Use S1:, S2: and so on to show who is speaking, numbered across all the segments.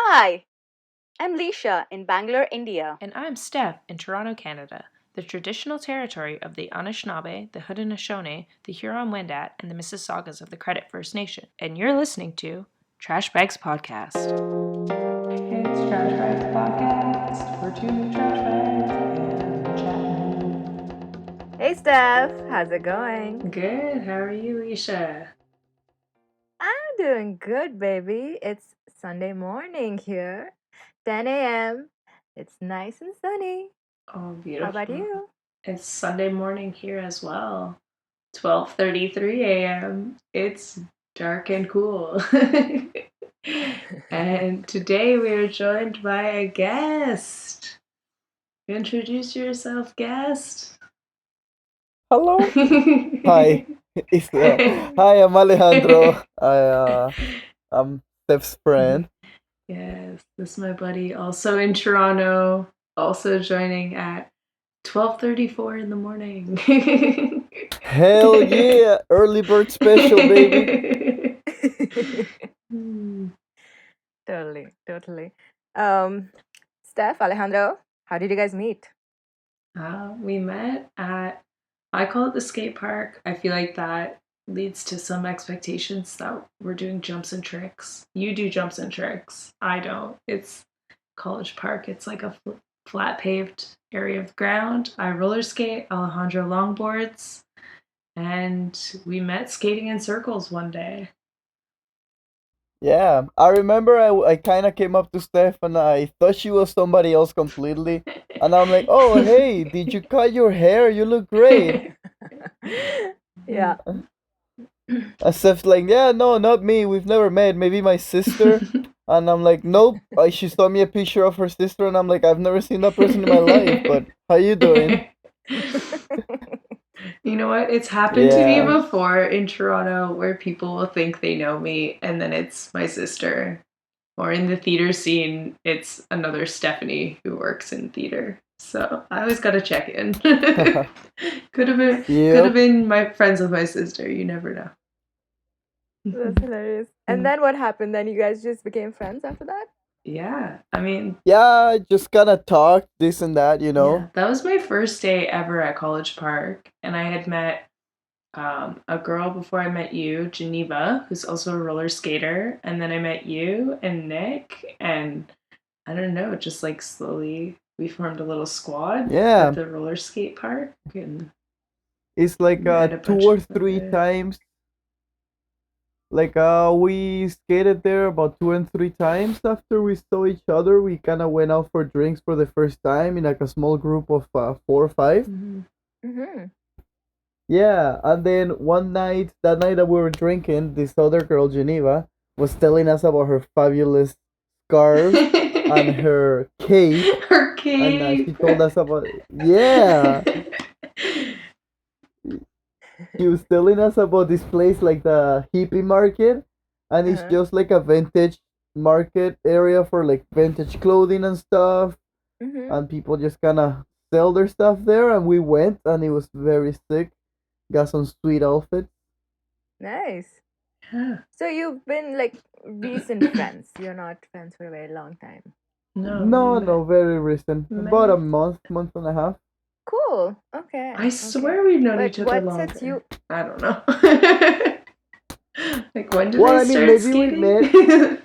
S1: Hi, I'm Lisha in Bangalore, India.
S2: And I'm Steph in Toronto, Canada, the traditional territory of the Anishinaabe, the Haudenosaunee, the Huron-Wendat, and the Mississaugas of the Credit First Nation. And you're listening to Trash Bags Podcast. It's Trash Bags Podcast. We're two new trash bags and we're chatting.
S1: Hey, Steph. How's it going?
S2: Good. How are you, Lisha?
S1: I'm doing good, baby. It's Sunday morning here, 10 a.m. It's nice and sunny.
S2: Oh, beautiful.
S1: How about you?
S2: It's Sunday morning here as well. 12:33 a.m. It's dark and cool. And today we are joined by a guest. Introduce yourself, guest.
S3: Hello. Hi. Hi, I'm Alejandro. I'm Steph's friend.
S2: Yes, this is my buddy, also in Toronto, also joining at 12:34 in the morning.
S3: Hell yeah! Early bird special, baby.
S1: Totally. Steph, Alejandro, how did you guys meet?
S2: We met at, I call it the skate park. I feel like that leads to some expectations that we're doing jumps and tricks. You do jumps and tricks. I don't. It's College Park. It's like a flat paved area of ground. I roller skate, Alejandro longboards, and we met skating in circles one day.
S3: Yeah, I remember I kind of came up to Steph and I thought she was somebody else completely. And I'm like, oh, hey, did you cut your hair? You look great.
S1: Yeah.
S3: And Steph's like, yeah, no, not me. We've never met. Maybe my sister. And I'm like, nope. She saw me a picture of her sister, and I'm like, I've never seen that person in my life. But how you doing?
S2: You know what? It's happened to me before in Toronto where people will think they know me, and then it's my sister. Or in the theater scene, it's another Stephanie who works in theater. So I always gotta check in. Could have been my friends with my sister. You never know.
S1: That's hilarious. And then what happened? Then you guys just became friends after that?
S2: Yeah, I mean...
S3: Yeah, just kind of talked, this and that, you know?
S2: Yeah, that was my first day ever at College Park. And I had met a girl before I met you, Geneva, who's also a roller skater. And then I met you and Nick. And I don't know, just like slowly we formed a little squad at the roller skate park. And
S3: it's like 2 or 3 times. Like, we skated there about 2 and 3 times after we saw each other. We kind of went out for drinks for the first time in like a small group of 4 or 5.
S1: Mm-hmm.
S3: Yeah, and then that night that we were drinking, this other girl, Geneva, was telling us about her fabulous scarf and her cape.
S2: Her cape.
S3: And she told us about it. Yeah. She was telling us about this place, like the hippie market, and it's just like a vintage market area for like vintage clothing and stuff, and people just kind of sell their stuff there. And we went, and it was very sick. Got some sweet outfits.
S1: Nice.
S2: Yeah.
S1: So you've been like recent friends. You're not friends for a very long time.
S3: No, very recent. About a month and a half.
S1: Cool. Okay.
S2: I swear we've known each other longer.
S1: What sets you?
S2: I don't know. Like when did I start
S3: maybe
S2: skating?
S3: we met.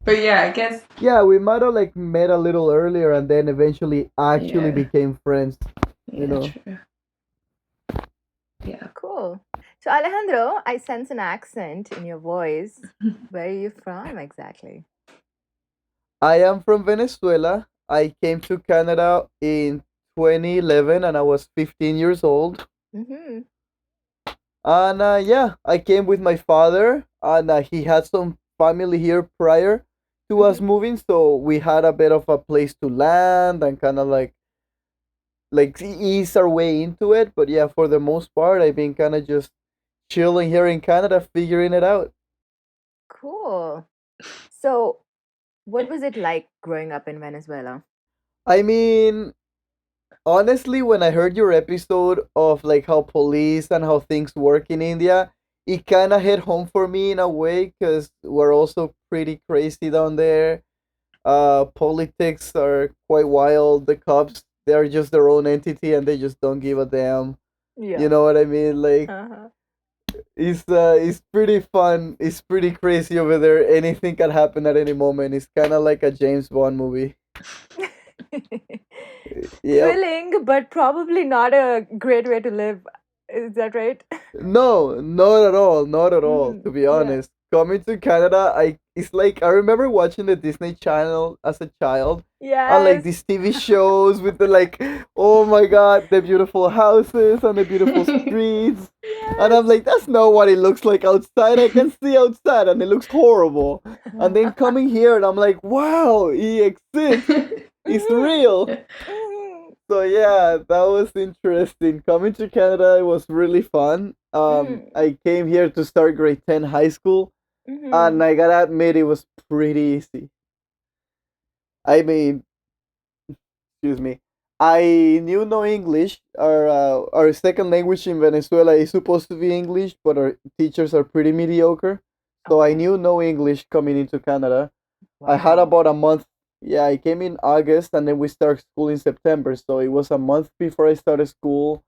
S2: But yeah, I guess.
S3: Yeah, we might have like met a little earlier, and then eventually actually became friends.
S2: Yeah,
S3: you know.
S2: True. Yeah.
S1: Cool. So Alejandro, I sense an accent in your voice. Where are you from exactly?
S3: I am from Venezuela. I came to Canada in 2011 and I was 15 years old.
S1: Mm-hmm.
S3: And I came with my father, and he had some family here prior to us moving, so we had a bit of a place to land and kind of like ease our way into it. But yeah, for the most part, I've been kind of just chilling here in Canada, figuring it out.
S1: Cool. So, what was it like growing up in Venezuela?
S3: I mean, honestly, when I heard your episode of like how police and how things work in India, it kind of hit home for me in a way because we're also pretty crazy down there. Politics are quite wild. The cops, they're just their own entity and they just don't give a damn. You
S1: Yeah.
S3: know what I mean? Like
S1: Uh-huh.
S3: it's pretty fun. It's pretty crazy over there. Anything can happen at any moment. It's kind of like a James Bond movie. Yep.
S1: Thrilling, but probably not a great way to live. Is that right?
S3: No, not at all. Not at all.
S1: Hmm.
S3: To be
S1: Yeah.
S3: honest, coming to Canada, I it's like I remember watching the Disney Channel as a child, and like
S1: Yes.
S3: these TV shows with the like, oh my God, the beautiful houses and the beautiful streets, and I'm
S1: Yes.
S3: like, that's not what it looks like outside. I can see outside, and it looks horrible. And then coming here, and I'm like, wow, it exists. It's
S1: Mhm.
S3: real.
S1: Mhm.
S3: So yeah, that was interesting. Coming to Canada, it was really fun.
S1: Mhm.
S3: I came here to start grade 10 high school, and
S1: Mhm.
S3: I gotta admit it was pretty easy. I mean, excuse me, I knew no English. Our second language in Venezuela is supposed to be English, but our teachers are pretty mediocre. So I
S1: Okay.
S3: knew no English coming into Canada. I had
S1: Wow.
S3: about a month. Yeah, I came in August, and then we start school in September. So it was a month before I started school.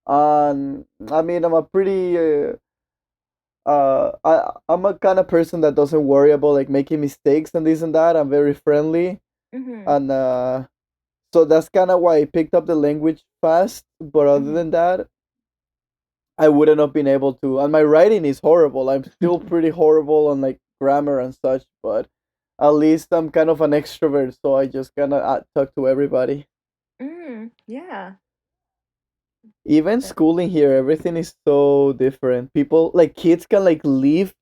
S3: I mean, I'm a pretty I'm a kind of person that doesn't worry about like making mistakes and this and that. I'm very friendly,
S1: Mhm.
S3: and so that's kind of why I picked up the language fast. But other
S1: Mhm.
S3: than that, I wouldn't have been able to. And my writing is horrible. I'm still pretty horrible on like grammar and such. But at least I'm kind of an extrovert, so I just kind of talk to everybody.
S1: Yeah.
S3: Even
S1: Uh,
S3: schooling here, everything is so different. People like kids can like leave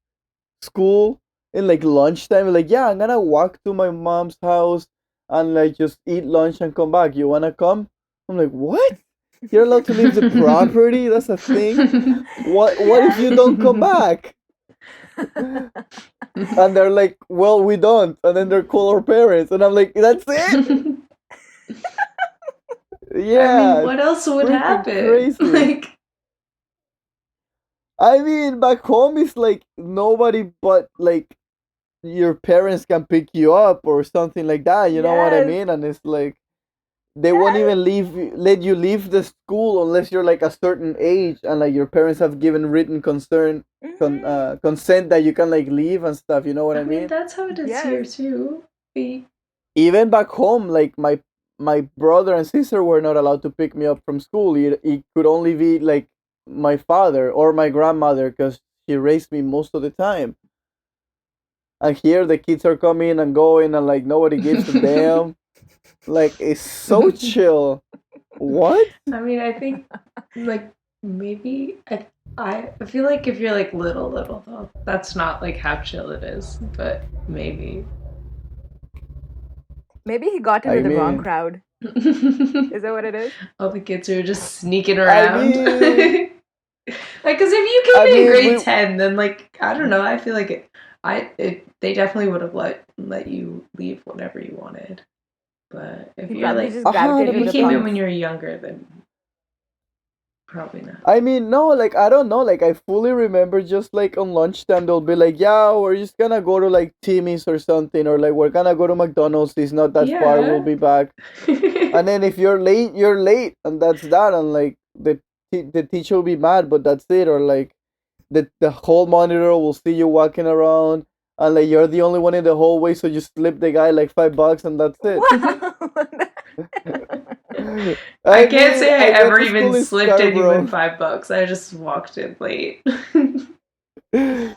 S3: school in like lunchtime. Like, yeah, I'm gonna walk to my mom's house and like just eat lunch and come back. You wanna come? I'm like, what? You're allowed to leave the property? That's a thing. What if you
S1: Yes.
S3: don't come back? And they're like, well, we don't. And then they're call our parents, and I'm like, that's it?
S2: I mean,
S3: Yeah,
S2: what
S3: it's
S2: else would
S3: freaking
S2: happen?
S3: crazy. I mean, back home is like nobody but like your parents can pick you up or something like that. You know what I
S1: Yes.
S3: mean? And it's like they won't
S1: Yes.
S3: even let you leave the school unless you're like a certain age and like your parents have given written
S1: Mhm.
S3: consent that you can like leave and stuff. You know what
S2: I
S3: I
S2: mean,
S3: mean?
S2: that's how it is
S1: Yes.
S2: here too. We,
S3: Even back home, like my brother and sister were not allowed to pick me up from school. It could only be like my father or my grandmother because she raised me most of the time. And here the kids are coming and going and like nobody gives a damn. Like it's so chill. What?
S2: I mean, I think like maybe I feel like if you're like little though, that's not like how chill it is. But maybe.
S1: Maybe he got into
S3: I
S1: the wrong
S3: mean,
S1: crowd. Is that what it is?
S2: All the kids are just sneaking
S3: I
S2: around.
S3: mean,
S2: Like, cause if
S3: I
S2: you came in
S3: mean,
S2: grade 10, then like I don't know. I feel like they definitely would have let you leave whenever you wanted. But if
S1: He
S2: you're
S1: probably
S2: like
S1: just
S3: a
S1: gravitated
S2: if
S3: hundred
S1: to
S2: you
S1: the
S2: came in
S3: percent.
S2: when
S1: punks.
S2: you were younger, then probably not.
S3: I mean, no, like I don't know. Like I fully remember, just like on lunchtime, they'll be like, "Yeah, we're just gonna go to like Timmy's or something, or like we're gonna go to McDonald's. It's not that far. We'll
S2: Yeah.
S3: be back." And then if you're late, and that's that. And like the teacher will be mad, but that's it. Or like the whole monitor will see you walking around, and like you're the only one in the hallway, so you slip the guy like $5, and that's it.
S1: Wow.
S2: I
S3: I
S2: can't
S3: mean,
S2: say I
S3: I went
S2: ever
S3: to
S2: even
S3: school in
S2: slipped anyone
S3: Scarborough.
S2: $5. I just walked in late.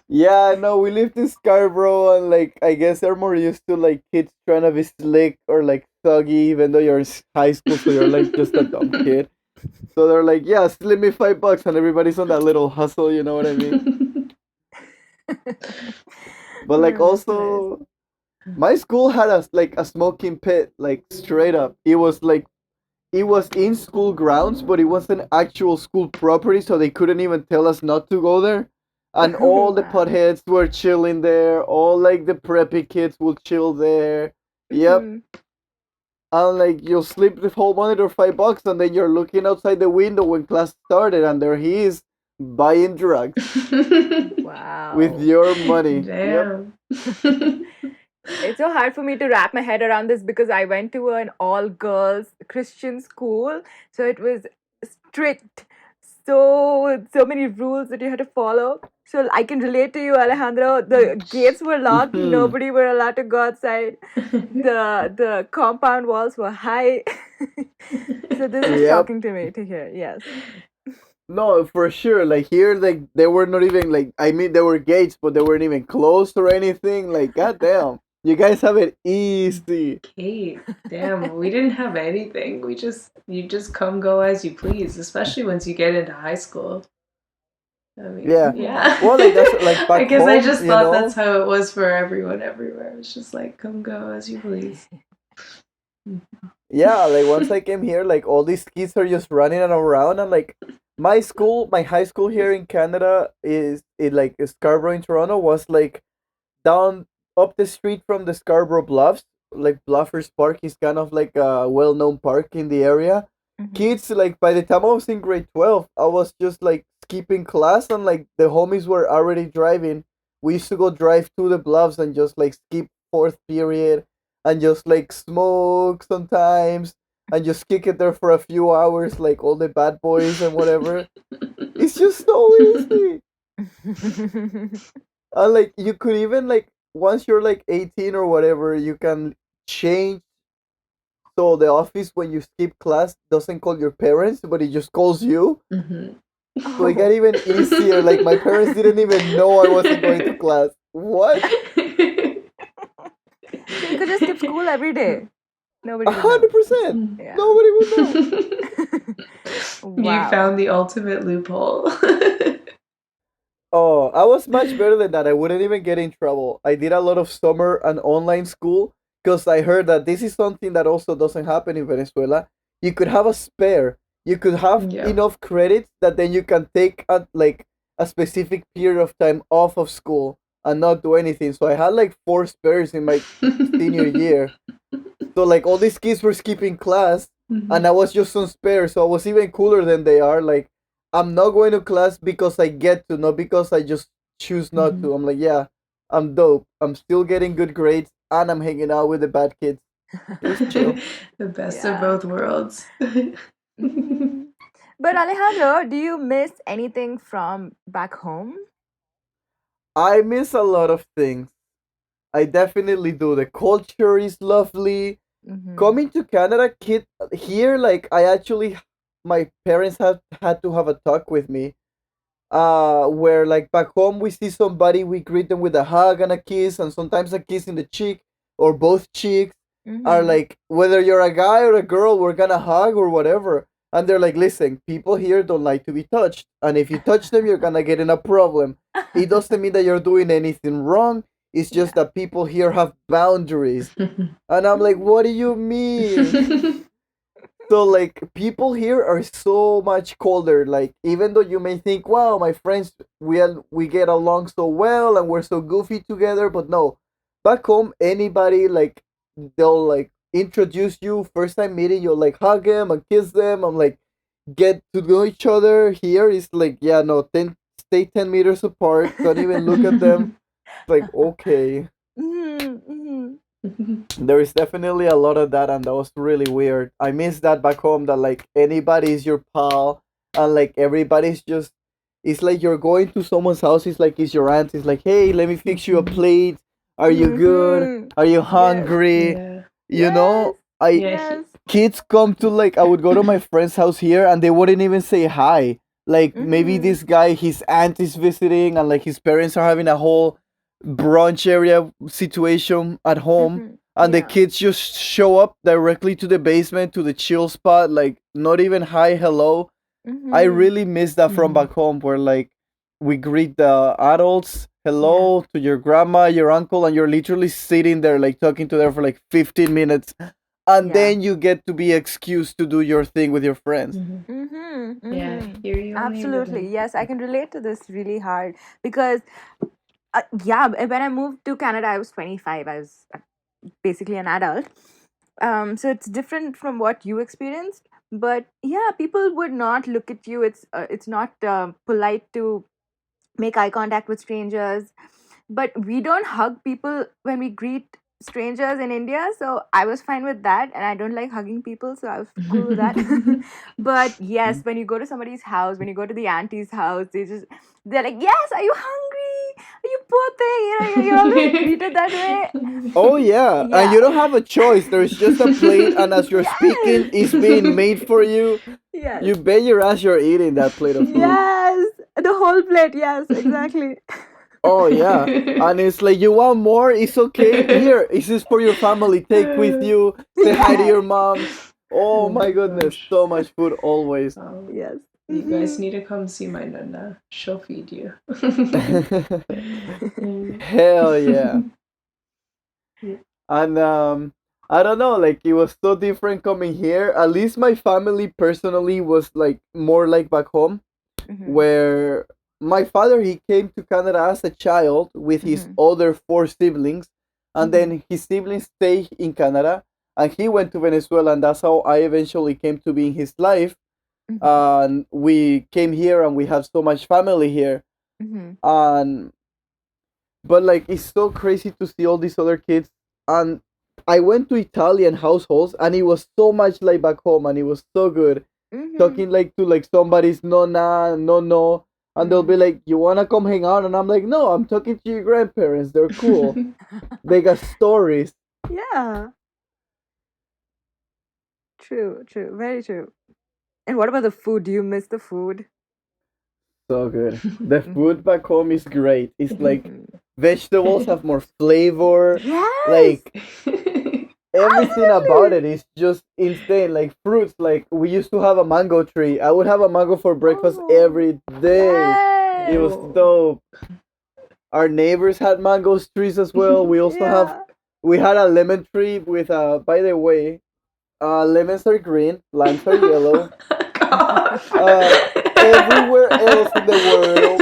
S3: Yeah, no, we lived in Scarborough, and like I guess they're more used to like kids trying to be slick or like thuggy, even though you're in high school, so you're like just a dumb kid. So they're like, yeah, slip me $5, and everybody's on that little hustle. You know what I mean? But like
S1: That's nice.
S3: also, my school had a like a smoking pit, like straight up. It was in school grounds, but it wasn't actual school property, so they couldn't even tell us not to go there. And all the
S1: Wow.
S3: potheads were chilling there. All like the preppy kids would chill there. Yep.
S1: Mhm.
S3: And like you'll sleep the whole monitor $5, and then you're looking outside the window when class started, and there he is buying drugs with
S1: Wow.
S3: your money. Yep.
S2: Damn.
S1: It's so hard for me to wrap my head around this because I went to an all girls Christian school. So it was strict. So many rules that you had to follow. So I can relate to you, Alejandro. The gates were locked.
S3: Mhm.
S1: Nobody were allowed to go outside. The compound walls were high. So this is
S3: Yep.
S1: shocking to me to hear. Yes.
S3: No, for sure. Like here, like they were not even like. I mean, there were gates, but they weren't even closed or anything. Like, goddamn, you guys have it easy.
S2: Kate, damn, we didn't have anything. You just come go as you please, especially once you get into high school. I mean,
S3: Yeah.
S1: Mhm.
S2: yeah.
S3: Well, like that's like
S2: I
S3: back
S2: guess I
S3: home,
S2: just
S3: you
S2: thought that's
S3: know.
S2: how it was for everyone everywhere. It's just like, come go as you please.
S3: Yeah, like once I came here, like all these kids are just running around, and like my school, my high school here in Canada is it like Scarborough in Toronto was like down up the street from the Scarborough Bluffs. Like Bluffers Park is kind of like a well-known park in the area.
S1: Mhm.
S3: Kids, like by the time I was in grade 12, I was just like skipping class, and like the homies were already driving. We used to go drive to the Bluffs and just like skip fourth period and just like smoke sometimes and just kick it there for a few hours, like all the bad boys and whatever. It's just so easy. And like you could even like once you're like 18 or whatever, you can change so the office when you skip class doesn't call your parents, but it just calls you.
S2: Mhm.
S3: So it got
S1: Oh.
S3: even easier. Like my parents didn't even know I wasn't going to class. What?
S1: So you could just skip school every day.
S3: A
S1: Nobody would know.
S3: hundred percent.
S1: Yeah.
S3: Nobody would know.
S2: You
S1: Wow.
S2: found the ultimate loophole.
S3: Oh, I was much better than that. I wouldn't even get in trouble. I did a lot of summer and online school because I heard that this is something that also doesn't happen in Venezuela. You could have a spare. You could have
S2: Yeah.
S3: enough credits that then you can take a specific period of time off of school and not do anything. So I had like four spares in my senior year. So like all these kids were skipping class, and
S2: Mhm.
S3: I was just on spare. So I was even cooler than they are. Like I'm not going to class because I get to, not because I just choose not
S2: Mhm.
S3: to. I'm like, yeah, I'm dope. I'm still getting good grades, and I'm hanging out with the bad kids. It was chill.
S2: The best of
S1: Yeah.
S2: both worlds.
S1: Mhm. But Alejandro, do you miss anything from back home?
S3: I miss a lot of things. I definitely do. The culture is lovely.
S1: Mm-hmm.
S3: Coming to Canada, kid here, like I actually, my parents had to have a talk with me where like back home we see somebody, we greet them with a hug and a kiss, and sometimes a kiss in the cheek or both cheeks. Are
S1: Mm-hmm.
S3: like whether you're a guy or a girl, we're gonna hug or whatever. And they're like, listen, people here don't like to be touched, and if you touch them, you're gonna get in a problem. It doesn't mean that you're doing anything wrong. It's just
S1: Yeah.
S3: that people here have boundaries. And I'm like, what do you mean? So like people here are so much colder. Like even though you may think, wow, my friends, we get along so well and we're so goofy together, but no, back home, anybody like they'll like introduce you first time meeting, you'll like hug them and kiss them. I'm like get to know each other. Here is like yeah, no, stay 10 meters apart. Don't even look at them. It's like okay.
S1: Mm-hmm.
S3: There is definitely a lot of that, and that was really weird. I miss that back home. That like anybody's your pal, and like everybody's just. It's like you're going to someone's house. It's like it's your aunt. It's like, hey, let me fix you a plate. Are you good?
S1: Mm-hmm.
S3: Are you
S1: Yes.
S3: hungry?
S2: Yeah.
S3: You
S1: Yes.
S3: know, I
S2: Yeah.
S1: Yes.
S3: kids come to like I would go to my friend's house here, and they wouldn't even say hi. Like maybe
S1: Mm-hmm.
S3: this guy, his aunt is visiting, and like his parents are having a whole brunch area situation at home,
S1: Mm-hmm.
S3: and the
S1: Yeah.
S3: kids just show up directly to the basement to the chill spot, like not even hi hello. I
S1: Mm-hmm.
S3: really miss that from
S2: Mhm.
S3: back home, where like we greet the adults,
S1: Yeah.
S3: hello to your grandma, your uncle, and you're literally sitting there like talking to them for like 15 minutes, and
S1: Yeah.
S3: then you get to be excused to do your thing with your friends.
S2: Mhm.
S1: Mm-hmm.
S2: Yeah.
S1: Mm-hmm.
S2: Here you only live
S1: Absolutely.
S2: in.
S1: Yes, I can relate to this really hard because, yeah, when I moved to Canada, I was 25. I was basically an adult. So it's different from what you experienced. But yeah, people would not look at you. It's not polite to make eye contact with strangers. But we don't hug people when we greet strangers in India, so I was fine with that. And I don't like hugging people, so I was cool with that. But yes, when you go to somebody's house, when you go to the auntie's house, they're like, "Yes, are you hungry? Are you poor thing?" You're always greeted that way.
S3: Oh yeah, and
S1: Yeah.
S3: you don't have a choice. There's just a plate, and as you're speaking,
S1: Yes.
S3: it's being made for you.
S1: Yes.
S3: You bet your ass you're eating that plate of food.
S1: Yes. The whole plate. Yes, exactly.
S3: Oh yeah, and it's like you want more. It's okay. Here, this is for your family. Take with you. Say hi to
S1: Yes.
S3: your mom. Oh
S2: Oh
S3: my
S2: my
S3: goodness,
S2: gosh.
S3: so much food always.
S1: Yes.
S2: You guys need to come see my nana. She'll feed you.
S3: Hell yeah.
S2: Yeah.
S3: And I don't know, like it was so different coming here. At least my family personally was like more like back home,
S1: Mhm.
S3: where my father he came to Canada as a child with his
S1: Mhm.
S3: other four siblings, and
S1: Mhm.
S3: then his siblings stayed in Canada, and he went to Venezuela, and that's how I eventually came to be in his life.
S1: Mhm.
S3: And we came here, and we have so much family here,
S1: Mhm.
S3: and but like it's so crazy to see all these other kids. And I went to Italian households, and it was so much like back home, and it was so good
S1: Mhm.
S3: talking like to like somebody's nonna, no no, and they'll be
S1: Mhm.
S3: like, "You wanna come hang out?" And I'm like, "No, I'm talking to your grandparents. They're cool. They got stories."
S1: Yeah. True. True. Very true. And what about the food? Do you miss the food?
S3: So good. The food
S1: Mhm.
S3: back home is great. It's like
S1: Mhm.
S3: vegetables have more flavor.
S1: Yes.
S3: Like everything about it
S1: Absolutely.
S3: is just insane. Like fruits, like we used to have a mango tree. I would have a mango for breakfast
S1: Oh.
S3: every day. It
S1: Yes.
S3: was
S2: Oh.
S3: dope. Our neighbors had mango trees as well.
S1: Yeah.
S3: We had a lemon tree with by the way, lemons are green, limes are yellow.
S2: God.
S3: Uh Everywhere else in the world.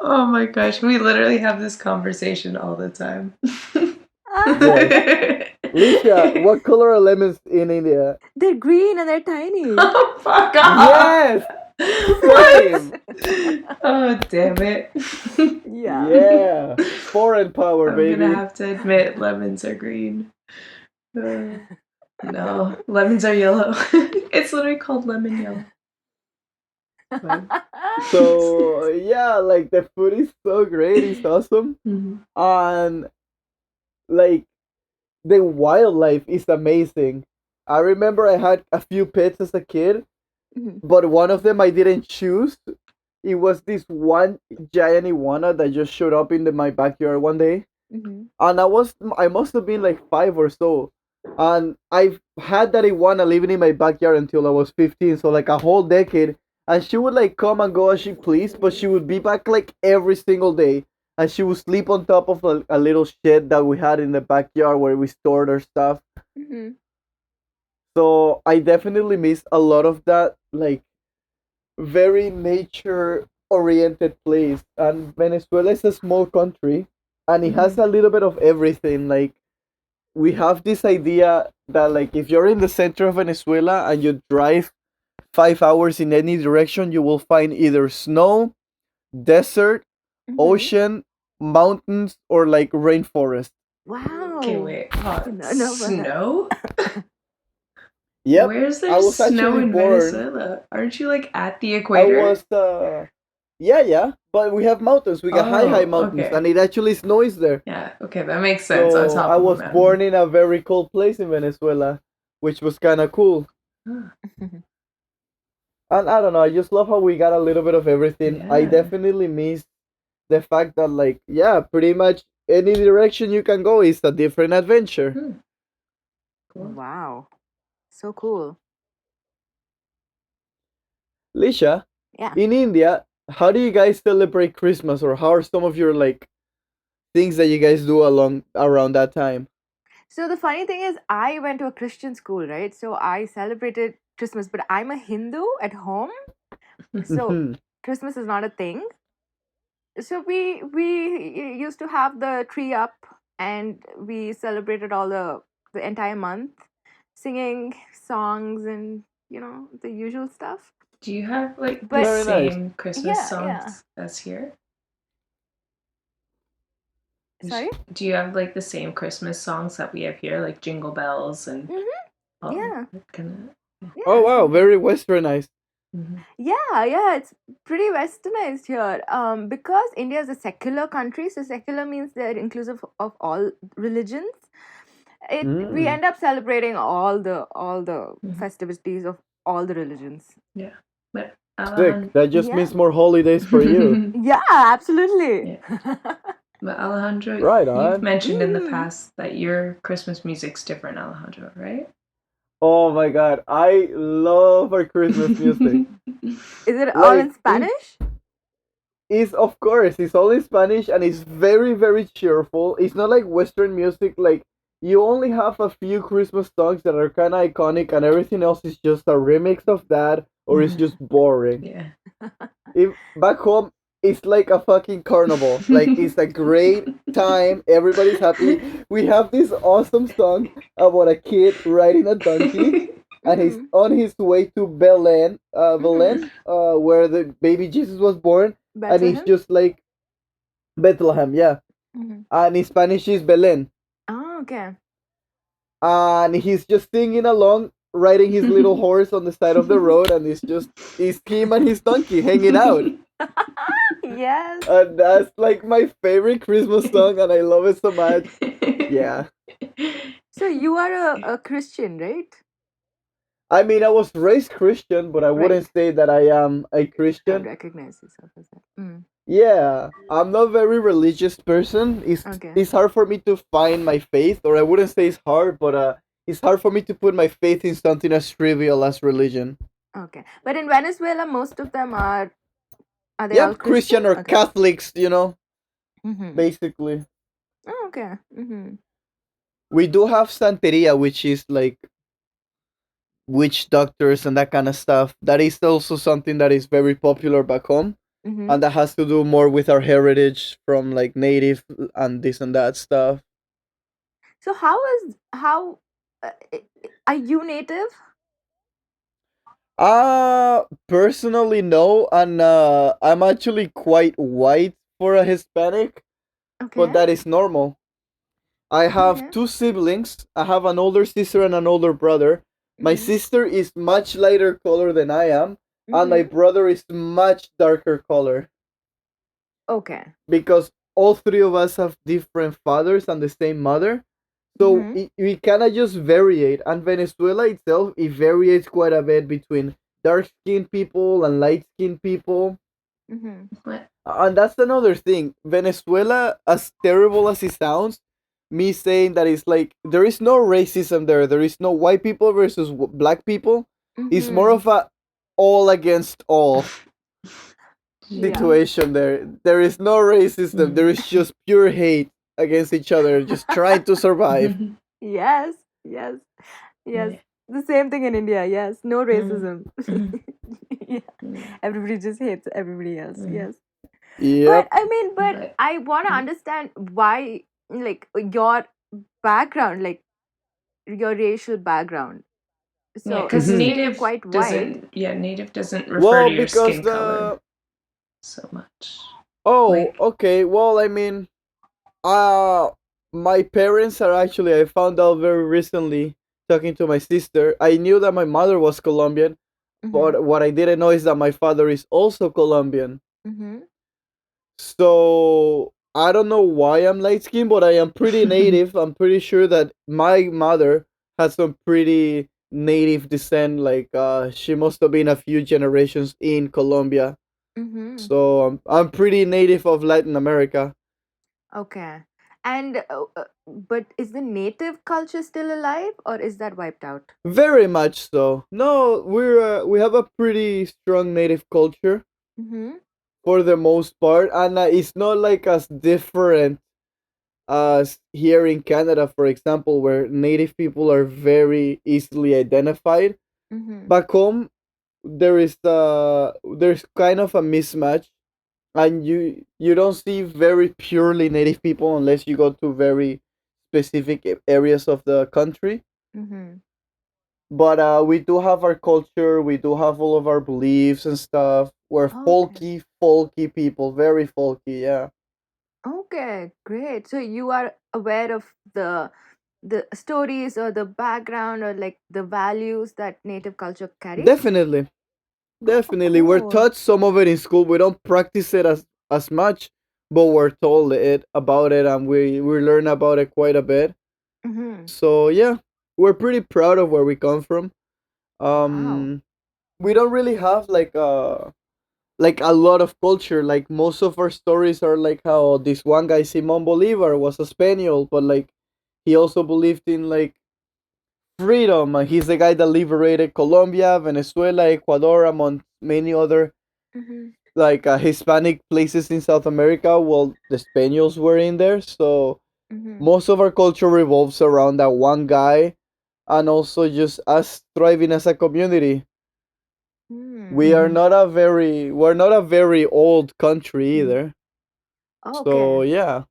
S2: Oh my gosh, we literally have this conversation all the time.
S3: Yes. Lisha, what color are lemons in India?
S1: They're green and they're tiny.
S2: Oh, fuck off!
S3: Yes!
S2: What?
S3: Same!
S2: Oh, damn it.
S1: Yeah.
S3: Yeah! Foreign power,
S2: I'm gonna
S3: baby.
S2: have to admit, lemons are green. Uh, no, lemons are yellow. It's literally called lemon yellow. But,
S3: So yeah, like the food is so great, it's awesome.
S2: Mhm.
S3: And like the wildlife is amazing. I remember I had a few pets as a kid,
S1: Mhm.
S3: but one of them I didn't choose. It was this one giant iguana that just showed up in my backyard one day.
S1: Mhm.
S3: And I must have been like 5 or so. And I've had that iguana living in my backyard until I was 15, so like a whole decade. And she would like come and go as she pleased, but she would be back like every single day. And she would sleep on top of a little shed that we had in the backyard where we stored our stuff.
S1: Mhm.
S3: So I definitely miss a lot of that, like very nature oriented place. And Venezuela is a small country, and it has
S1: Mhm.
S3: a little bit of everything. Like we have this idea that like if you're in the center of Venezuela and you drive 5 hours in any direction, you will find either snow, desert,
S1: Mhm.
S3: ocean, mountains, or like rainforest.
S2: Okay,
S1: Wow.
S2: wait,
S1: I
S2: pause.
S1: don't know about that.
S2: Snow?
S3: Yep,
S2: Where's
S3: I
S2: there
S3: was
S2: snow
S3: actually
S2: in
S3: born.
S2: Venezuela? Aren't you like at the
S3: I
S2: equator?
S3: was yeah, yeah, but we have mountains. We got high
S2: Oh,
S3: mountains,
S2: okay.
S3: and it actually snows there.
S2: Yeah, okay, that makes sense. On
S3: So
S2: top
S3: I
S2: of a
S3: was born
S2: mountain.
S3: in a very cold place in Venezuela, which was kind of cool.
S2: Huh.
S3: And I don't know, I just love how we got a little bit of everything. I
S2: Yeah.
S3: definitely miss the fact that, like, yeah, pretty much any direction you can go is a different adventure.
S2: Hmm, cool.
S1: Wow. So cool.
S3: Lisha,
S1: Yeah.
S3: in India, how do you guys celebrate Christmas, or how are some of your like things that you guys do along around that time?
S1: So the funny thing is, I went to a Christian school, right? So I celebrated Christmas, but I'm a Hindu at home. So
S3: Mhm.
S1: Christmas is not a thing. So we used to have the tree up, and we celebrated all the entire month, singing songs and the usual stuff.
S2: Do you have like the
S1: But
S3: Very nice.
S2: same Christmas
S1: yeah, yeah.
S2: songs as here?
S1: Sorry?
S2: Do you have like the same Christmas songs that we have here, like Jingle Bells and all
S1: Yeah.
S2: that kind of?
S3: Oh
S1: Yeah,
S3: wow,
S1: same thing.
S3: very westernized.
S1: Yeah, it's pretty westernized here. Because India is a secular country, so secular means they're inclusive of all religions. We
S3: Mm.
S1: end up celebrating all the
S2: Mhm.
S1: festivities of all the religions.
S2: Yeah, but
S3: Sick. That just
S1: Yeah.
S3: means more holidays for you.
S1: Yeah, absolutely.
S2: yeah. But Alejandro,
S3: Right
S2: you've
S3: on.
S2: mentioned in the
S1: Mhm.
S2: past that your Christmas music's different, Alejandro, right?
S3: Oh my god, I love our Christmas music.
S1: Is it all in
S3: Like it
S1: Spanish?
S3: is, of course, it's all in Spanish and it's very very cheerful. It's not like Western music. Like you only have a few Christmas songs that are kind of iconic, and everything else is just a remix of that, or it's just boring.
S2: Yeah.
S3: If back home, it's like a fucking carnival. Like it's a great time. Everybody's happy. We have this awesome song about a kid riding a donkey, and he's
S1: Mm-hmm.
S3: on his way to Belen,
S1: Mm-hmm.
S3: where the baby Jesus was born, and he's
S1: Bethlehem?
S3: just like Bethlehem, yeah.
S1: Mm-hmm.
S3: And in Spanish is Belen,
S1: Oh, okay.
S3: and he's just singing along, riding his little horse on the side of the road, and it's him and his donkey hanging out.
S1: Yes.
S3: And that's like my favorite Christmas song, and I love it so much. Yeah.
S1: So you are a Christian, right?
S3: I mean, I was raised Christian, but I
S1: Right.
S3: wouldn't say that I am a
S1: Don't
S3: Christian.
S1: recognize yourself as that. Mm.
S3: Yeah, I'm not a very religious person.
S1: Okay.
S3: It's hard for me to find my faith, or I wouldn't say it's hard, but it's hard for me to put my faith in something as trivial as religion.
S1: Okay. But in Venezuela, most of them are they all
S3: Yep,
S1: Christian?
S3: Christian or
S1: Okay.
S3: Catholics,
S1: Mm-hmm.
S3: basically.
S1: Oh, okay. Mm-hmm.
S3: We do have Santeria, which is like witch doctors and that kind of stuff. That is also something that is very popular back home,
S1: Mm-hmm.
S3: and that has to do more with our heritage from like native and this and that stuff.
S1: So how are you native?
S3: Personally, no, and I'm actually quite white for a Hispanic, but
S1: Okay.
S3: that is normal. I have
S1: Okay.
S3: two siblings. I have an older sister and an older brother. My
S1: Mm-hmm.
S3: sister is much lighter color than I am, and my
S1: Mm-hmm.
S3: brother is much darker color.
S1: Okay.
S3: Because all three of us have different fathers and the same mother. So
S1: Mm-hmm.
S3: we kind of just variate. And Venezuela itself, it varies quite a bit between dark skinned people and light skinned people.
S1: Mm-hmm.
S2: What?
S3: And that's another thing. Venezuela, as terrible as it sounds, me saying that it's like there is no racism there. There is no white people versus black people. It's more
S1: Mm-hmm.
S3: of a all against all
S2: Yeah.
S1: Yeah.
S3: situation there. There is no racism. There
S2: Mm.
S3: is just pure hate against each other, just trying to survive.
S1: Yes. Yes. Yes.
S2: Yeah.
S1: The same thing in India. Yes. No
S2: Mm.
S1: racism.
S2: Mm.
S1: Yeah.
S2: Mm.
S1: Everybody just hates everybody else.
S2: Mm.
S1: Yes. But
S3: Yep.
S1: I mean, but
S2: But
S1: I want to understand why, like, your background, like, your racial background.
S2: yeah,
S1: So
S2: because
S1: you
S3: Mhm.
S1: say you're
S2: native
S1: quite white.
S2: doesn't, yeah, native doesn't refer
S3: Well,
S2: to your
S3: because
S2: skin color
S3: the
S2: so much.
S3: oh,
S2: Like,
S3: okay. Well, I mean, uh my parents are actually, I found out very recently talking to my sister. I knew that my mother was Colombian,
S1: Mm-hmm.
S3: but what I didn't know is that my father is also Colombian.
S1: Mm-hmm.
S3: So I don't know why I'm light skinned, but I am pretty native. I'm pretty sure that my mother has some pretty native descent. Like she must have been a few generations in Colombia.
S1: Mm-hmm.
S3: So I'm pretty native of Latin America.
S1: Okay. And but is the native culture still alive, or is that wiped out?
S3: Very much so. No, we have a pretty strong native culture
S1: Mm-hmm.
S3: for the most part, and it's not like as different as here in Canada, for example, where native people are very easily identified.
S1: Mm-hmm.
S3: Back home, there's kind of a mismatch, and you don't see very purely native people unless you go to very specific areas of the country.
S1: Mm-hmm.
S3: But we do have our culture, we do have all of our beliefs and stuff. We're
S1: Okay.
S3: folky, folky people, very folky, yeah.
S1: Okay, great. So you are aware of the stories or the background or like the values that native culture carries?
S3: Definitely,
S1: Oh,
S3: definitely. We're
S1: cool.
S3: taught some of it in school. We don't practice it as much, but we're told it about it, and we learn about it quite a bit.
S1: Mm-hmm.
S3: So yeah, we're pretty proud of where we come from.
S1: Wow.
S3: Um, we don't really have like a lot of culture. Like most of our stories are like how this one guy Simon Bolivar was a Spaniel, but like he also believed in like freedom. And he's the guy that liberated Colombia, Venezuela, Ecuador, among many other
S1: Mm-hmm.
S3: like Hispanic places in South America. Well, the Spaniards were in there, so
S1: Mm-hmm.
S3: most of our culture revolves around that one guy, and also just us thriving as a community.
S1: Hmm.
S2: Hmm.
S3: We're not a very old country either. So
S1: Okay.
S3: yeah.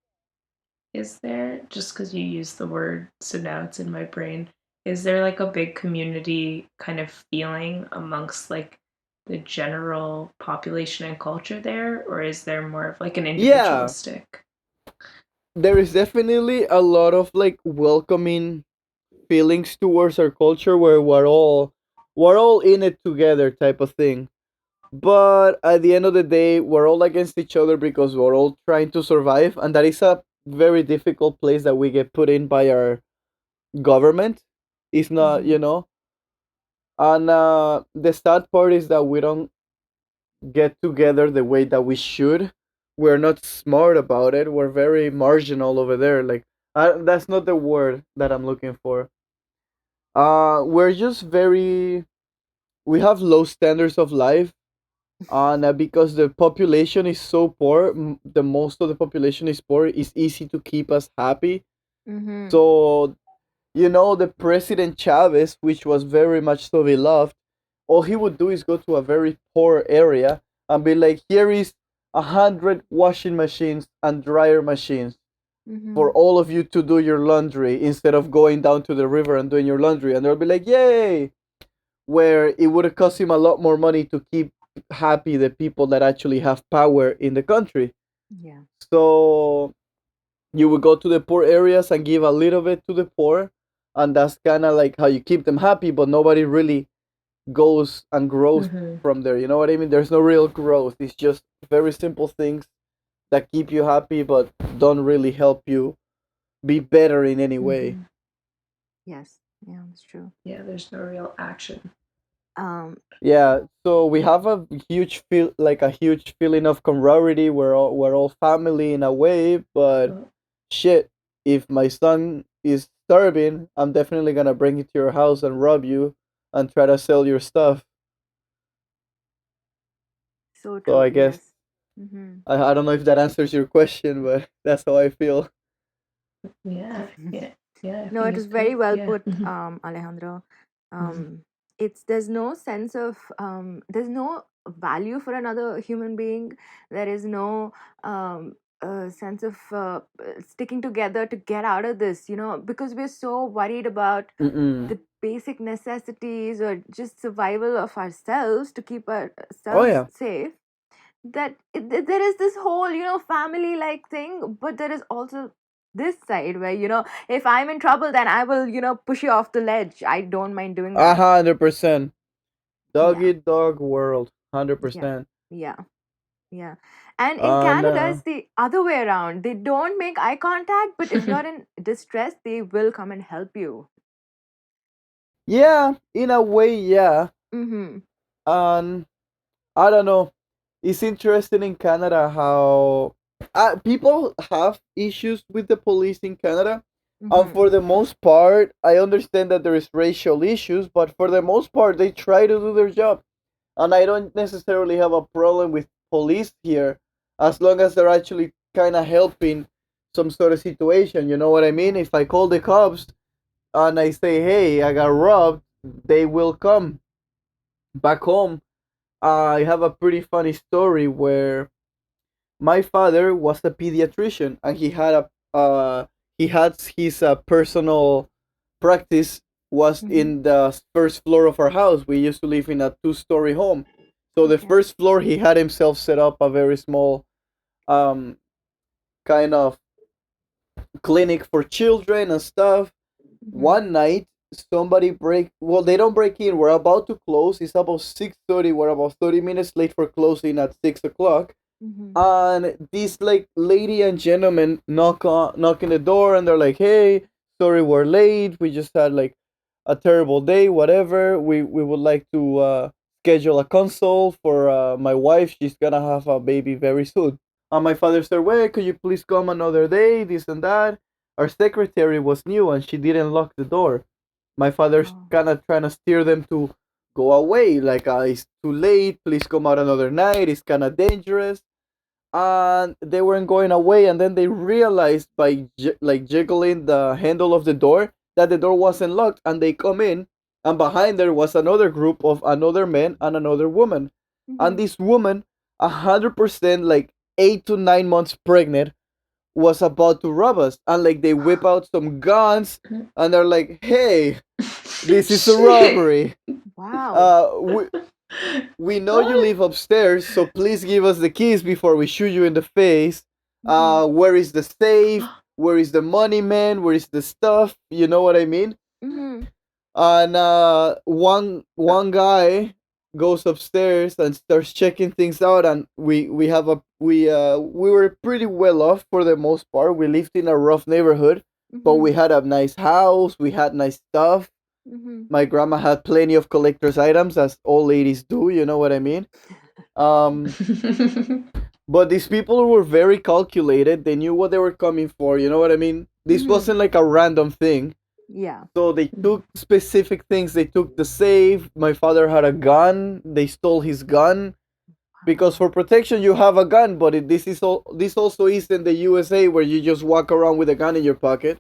S2: Is there, just because you use the word, so now it's in my brain, is there like a big community kind of feeling amongst like the general population and culture there, or is there more of like an
S3: Yeah,
S2: individualistic?
S3: there is definitely a lot of like welcoming feelings towards our culture where we're all in it together type of thing. But at the end of the day, we're all against each other because we're all trying to survive, and that is a very difficult place that we get put in by our government. It's not,
S1: Mm-hmm.
S3: and the sad part is that we don't get together the way that we should. We're not smart about it. We're very marginal over there. Like that's not the word that I'm looking for. We're just very. We have low standards of life, and because the population is so poor, the most of the population is poor. It's easy to keep us happy.
S1: Mm-hmm.
S3: So the president Chavez, which was very much so beloved, all he would do is go to a very poor area and be like, here is 100 washing machines and dryer machines
S1: Mm-hmm.
S3: for all of you to do your laundry instead of going down to the river and doing your laundry. And they'll be like, yay! Where it would have cost him a lot more money to keep happy the people that actually have power in the country.
S1: Yeah.
S3: So you would go to the poor areas and give a little bit to the poor, and that's kind of like how you keep them happy, but nobody really goes and grows
S2: Mm-hmm.
S3: from there. You know what I mean? There's no real growth. It's just very simple things that keep you happy but don't really help you be better in any way.
S2: Mm-hmm.
S1: Yes. Yeah, that's true.
S2: Yeah, there's no real action.
S1: Um.
S3: Yeah, so we have a huge feeling of camaraderie. We're all family in a way, but
S2: Oh,
S3: shit, if my son is starving, I'm definitely gonna bring it to your house and rob you and try to sell your stuff.
S1: So
S3: So
S1: true.
S3: I guess
S1: Yes. Mm-hmm.
S3: I don't know if that answers your question, but that's how I feel.
S2: yeah, yeah, yeah. I
S1: No,
S2: think
S1: it
S2: it
S1: is very
S2: could.
S1: well
S2: Yeah.
S1: put,
S2: Mm-hmm.
S1: Alejandro.
S2: Mm-hmm.
S1: It's there's no sense of there's no value for another human being. There is no sense of sticking together to get out of this. Because we're so worried about
S3: Mm-mm.
S1: the basic necessities or just survival of ourselves to keep
S3: Oh
S1: ourselves
S3: yeah.
S1: safe that there is this whole family like thing, but there is also this side where if I'm in trouble, then I will push you off the ledge. I don't mind doing that.
S3: 100%. Dog
S1: Yeah.
S3: eat dog world.
S1: Yeah.
S3: 100%.
S1: Yeah. Yeah. And in
S3: And
S1: Canada it's the other way around. They don't make eye contact, but if you're in distress they will come and help you.
S3: yeah, in a way, yeah.
S1: Mm-hmm.
S3: And I don't know. It's interesting in Canada how people have issues with the police in Canada. And
S1: Mm-hmm.
S3: for the most part, I understand that there is racial issues, but for the most part, they try to do their job. And I don't necessarily have a problem with police here as long as they're actually kind of helping some sort of situation. You know what I mean?
S1: Yeah.
S3: If I call the cops and I say, hey, I got robbed, they will come back home. I have a pretty funny story where my father was a pediatrician and he had his personal practice was
S1: Mm-hmm.
S3: in the first floor of our house. We used to live in a two-story home. So the
S1: Okay.
S3: first floor he had himself set up a very small um kind of clinic for children and stuff.
S1: Mm-hmm.
S3: One night, somebody break. Well, they don't break in. We're about to close. It's about 6:30. We're about 30 minutes late for closing at 6 o'clock.
S1: Mm-hmm.
S3: And these like lady and gentleman knock in the door, and they're like, "Hey, sorry we're late. We just had like a terrible day. Whatever. We would like to schedule a consult for my wife. She's gonna have a baby very soon." And my father said, "Wait, could you please come another day? This and that." Our secretary was new, and she didn't lock the door. My father's
S1: Oh.
S3: kind of trying to steer them to go away, like it's too late. Please come out another night. It's kind of dangerous, and they weren't going away. And then they realized by like jiggling the handle of the door that the door wasn't locked, and they come in, and behind there was another group of another man and another woman, and
S1: Mm-hmm.
S3: this woman, 100% like 8 to 9 months pregnant, was about to rob us, and like they whip out some guns, and they're like, "Hey, this is a
S2: Shit.
S3: robbery.
S1: Wow.
S3: We know you
S2: What?
S3: live upstairs, so please give us the keys before we shoot you in the face.
S1: Mm-hmm.
S3: Where is the safe? Where is the money, man? Where is the stuff? You know what I mean?"
S1: Mm-hmm.
S3: And one guy goes upstairs and starts checking things out, and we were pretty well off for the most part. We lived in a rough neighborhood, but
S1: Mm-hmm.
S3: we had a nice house. We had nice stuff.
S1: Mm-hmm.
S3: My grandma had plenty of collector's items, as all ladies do. You know what I mean? Um, but these people were very calculated. They knew what they were coming for. You know what I mean? This
S1: Mm-hmm.
S3: wasn't like a random thing.
S1: Yeah.
S3: So they took specific things. They took the safe. My father had a gun. They stole his gun because
S1: Wow.
S3: for protection you have a gun. But this also is in the USA where you just walk around with a gun in your pocket.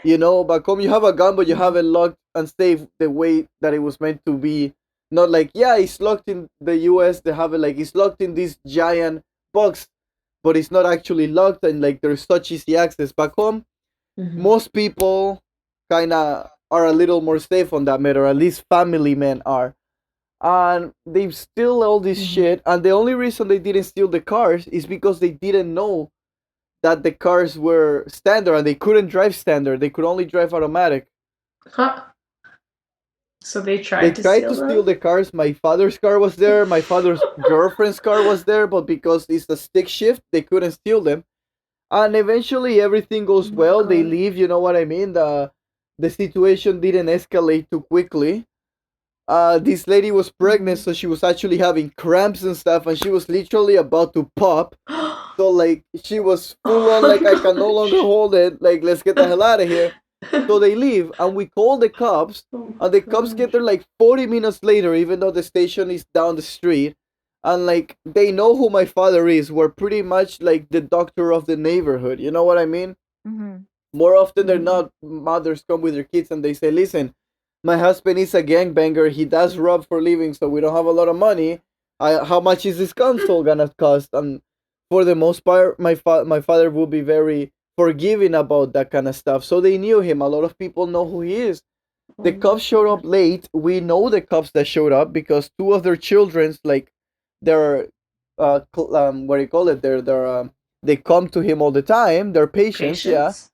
S3: You know, back home you have a gun, but you have
S1: Mm-hmm.
S3: it locked and safe the way that it was meant to be. Not like, yeah, it's locked in the US. They have it like it's locked in this giant box, but it's not actually locked, and like there's such easy access. Back home,
S2: Mhm.
S3: most people kind of are a little more safe on that matter. At least family men are, and they steal all this
S2: Mhm.
S3: shit. And the only reason they didn't steal the cars is because they didn't know that the cars were standard, and they couldn't drive standard. They could only drive automatic.
S2: Huh. So they
S3: They
S2: tried to
S3: tried
S2: steal
S3: to steal the
S2: them?
S3: cars. My father's car was there. My father's girlfriend's car was there, but because it's a stick shift, they couldn't steal them. And eventually everything
S2: Oh
S3: goes
S2: my
S3: well. They
S2: god.
S3: leave. You know what I mean? The situation didn't escalate too quickly. This lady was pregnant,
S2: Mhm.
S3: so she was actually having cramps and stuff, and she was literally about to pop. So like she was full
S2: Oh
S3: on
S2: my
S3: like, I can no longer
S2: gosh.
S3: hold it. Like, let's get the hell out of here. So they leave, and we call the cops,
S2: Oh my
S3: and the cops get
S2: gosh.
S3: there like 40 minutes later, even though the station is down the street. And like they know who my father is. We're pretty much like the doctor of the neighborhood. You know what I mean?
S1: Mm-hmm.
S3: More often than
S2: Mhm.
S3: not, mothers come with their kids and they say, "Listen, my husband is a gangbanger. He does rob for a living, so we don't have a lot of money. How much is this console gonna cost?" And for the most part, my father will be very forgiving about that kind of stuff. So they knew him. A lot of people know who he is.
S2: Oh
S3: The
S2: my
S3: cops showed up
S2: god.
S3: late. We know the cops that showed up because two of their children's like they're what do you call it? They come to him all the time. They're patients, yeah.
S2: Patience?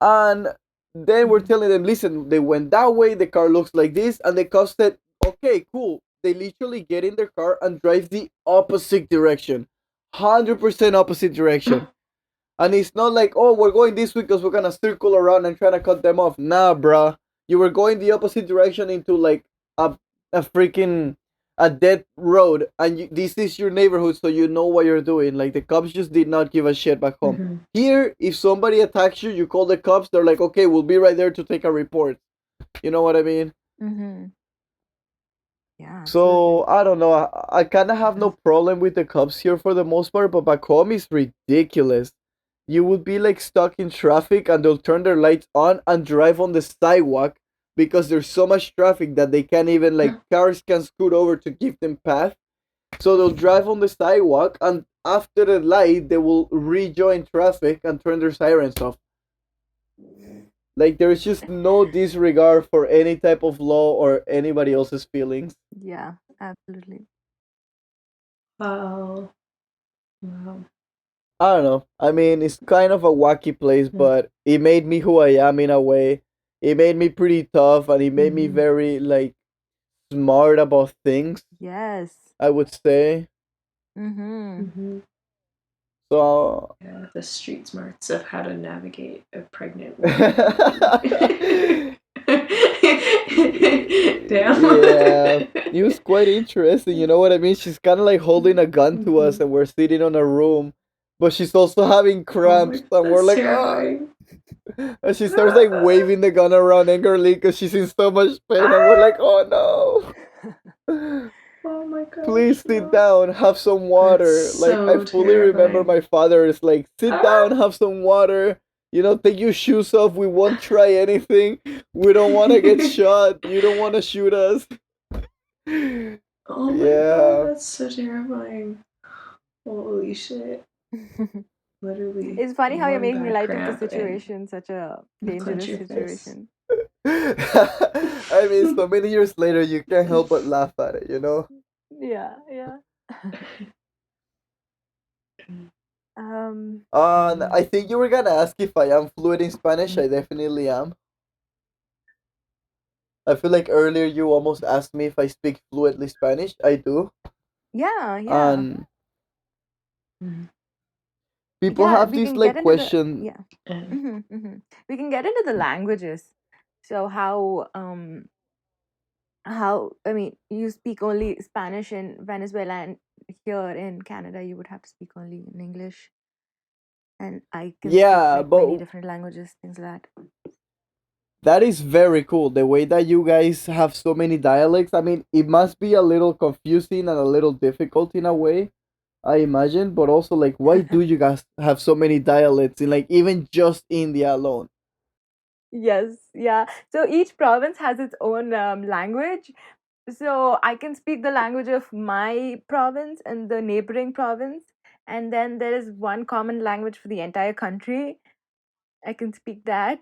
S3: And then we're
S2: Mhm.
S3: telling them, "Listen, they went that way. The car looks like this." And the cops said, "Okay, cool." They literally get in their car and drive the opposite direction, 100% opposite direction. And it's not like, "Oh, we're going this way because we're gonna circle around and try to cut them off." Nah, bruh. You were going the opposite direction into like a a freaking a dead road, and this is your neighborhood, so you know what you're doing. Like the cops just did not give a shit back home.
S2: Mhm.
S3: Here, if somebody attacks you, you call the cops. They're like, "Okay, we'll be right there to take a report." You know what I mean?
S1: Mm-hmm. Yeah,
S3: So
S1: absolutely.
S3: I don't know. I kind of have no problem with the cops here for the most part, but back home is ridiculous. You would be like stuck in traffic, and they'll turn their lights on and drive on the sidewalk because there's so much traffic that they can't even like cars can scoot over to give them path. So they'll drive on the sidewalk, and after the light, they will rejoin traffic and turn their sirens off. Like there's just no disregard for any type of law or anybody else's feelings.
S1: Yeah, absolutely.
S2: Wow. Wow.
S3: I don't know. I mean, it's kind of a wacky place, but it made me who I am in a way. It made me pretty tough, and it made me
S2: Mm-hmm.
S3: very like smart about things.
S1: Yes.
S3: I would say
S1: Mm-hmm.
S2: Mm-hmm.
S3: so.
S2: Yeah, the street smarts of how to navigate a pregnant woman body. Damn.
S3: Yeah, it was quite interesting. You know what I mean? She's kind of like holding a gun to us,
S2: Mhm.
S3: and we're sitting on a room, but she's also having
S2: Oh
S3: cramps,
S2: my,
S3: and we're
S2: that's
S3: like, ah.
S2: terrifying.
S3: And she starts like waving the gun around angrily because she's in so much pain, and we're like, oh no.
S2: Oh my gosh,
S3: Please sit
S2: no.
S3: down, have some
S2: That's
S3: water. Like, I
S2: so
S3: fully remember
S2: terrifying.
S3: my father is like, sit down, have some water. Take your shoes off. We won't try anything. We don't want to get shot. You don't want to shoot us.
S2: Oh my god,
S3: Yeah.
S2: that's so terrifying. Holy shit. Literally,
S1: It's funny how you're
S2: one
S1: making
S2: bad
S1: light of the
S2: cramp and
S1: situation, such a
S2: you clench
S1: dangerous
S2: your fist.
S1: situation.
S3: I mean, so many years later, you can't help but laugh at it, you know?
S1: Yeah, yeah. Um,
S3: I think you were gonna ask if I am fluent in Spanish. I definitely am. I feel like earlier you almost asked me if I speak fluently Spanish. I do.
S1: yeah, yeah.
S3: And
S2: Mhm.
S3: people
S1: Yeah,
S3: have
S1: we
S3: this
S1: can
S3: like
S1: get into the
S3: question.
S1: yeah.
S2: And
S1: Mm-hmm. We can get into the languages. So how I mean, you speak only Spanish in Venezuela, and here in Canada you would have to speak only in English, and I can speak
S3: Yeah,
S1: like many
S3: but
S1: different languages, things like that.
S3: that is very cool. The way that you guys have so many dialects. I mean, it must be a little confusing and a little difficult in a way, I imagine. But also, like, why do you guys have so many dialects in like even just India alone?
S1: Yes, yeah. So each province has its own language. So I can speak the language of my province and the neighboring province, and then there is one common language for the entire country. I can speak that.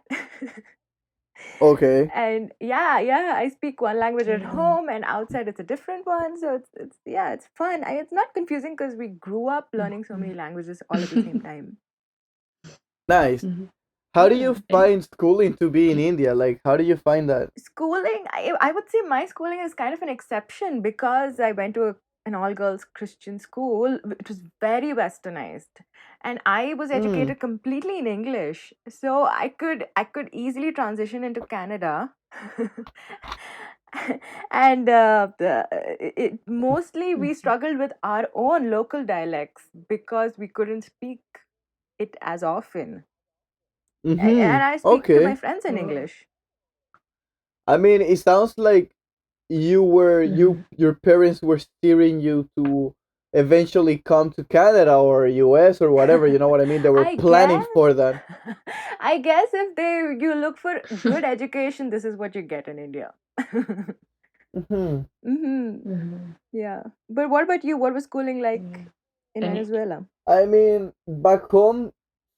S3: Okay.
S1: And yeah, yeah, I speak one language at
S2: damn.
S1: home, and outside it's a different one. So it's yeah, it's fun. It's not confusing because we grew up learning so many languages all at the same time.
S3: Nice.
S2: Mhm.
S3: How do you
S2: Yeah, and
S3: find schooling to be in India? Like, how do you find that?
S1: Schooling, I would say my schooling is kind of an exception because I went to an all girls Christian school. It was very westernized, and I was
S3: Hmm.
S1: educated completely in English, so I could easily transition into Canada. And mostly we
S2: Mhm.
S1: struggled with our own local dialects because we couldn't speak it as often.
S3: Mm-hmm.
S1: And I speak to my
S3: Okay.
S1: friends in
S2: Well,
S1: English.
S3: I mean, it sounds like
S2: mhm.
S3: your parents were steering you to eventually come to Canada or US or whatever, you know what I mean? They were
S1: I
S3: planning
S1: guess.
S3: for that.
S1: I guess if you look for good education, this is what you get in India.
S3: Hmm.
S1: Mm-hmm.
S2: Mhm.
S1: Yeah. But what about you? What was schooling
S2: Yeah.
S1: like in
S2: And
S1: Venezuela?
S3: I mean, back home,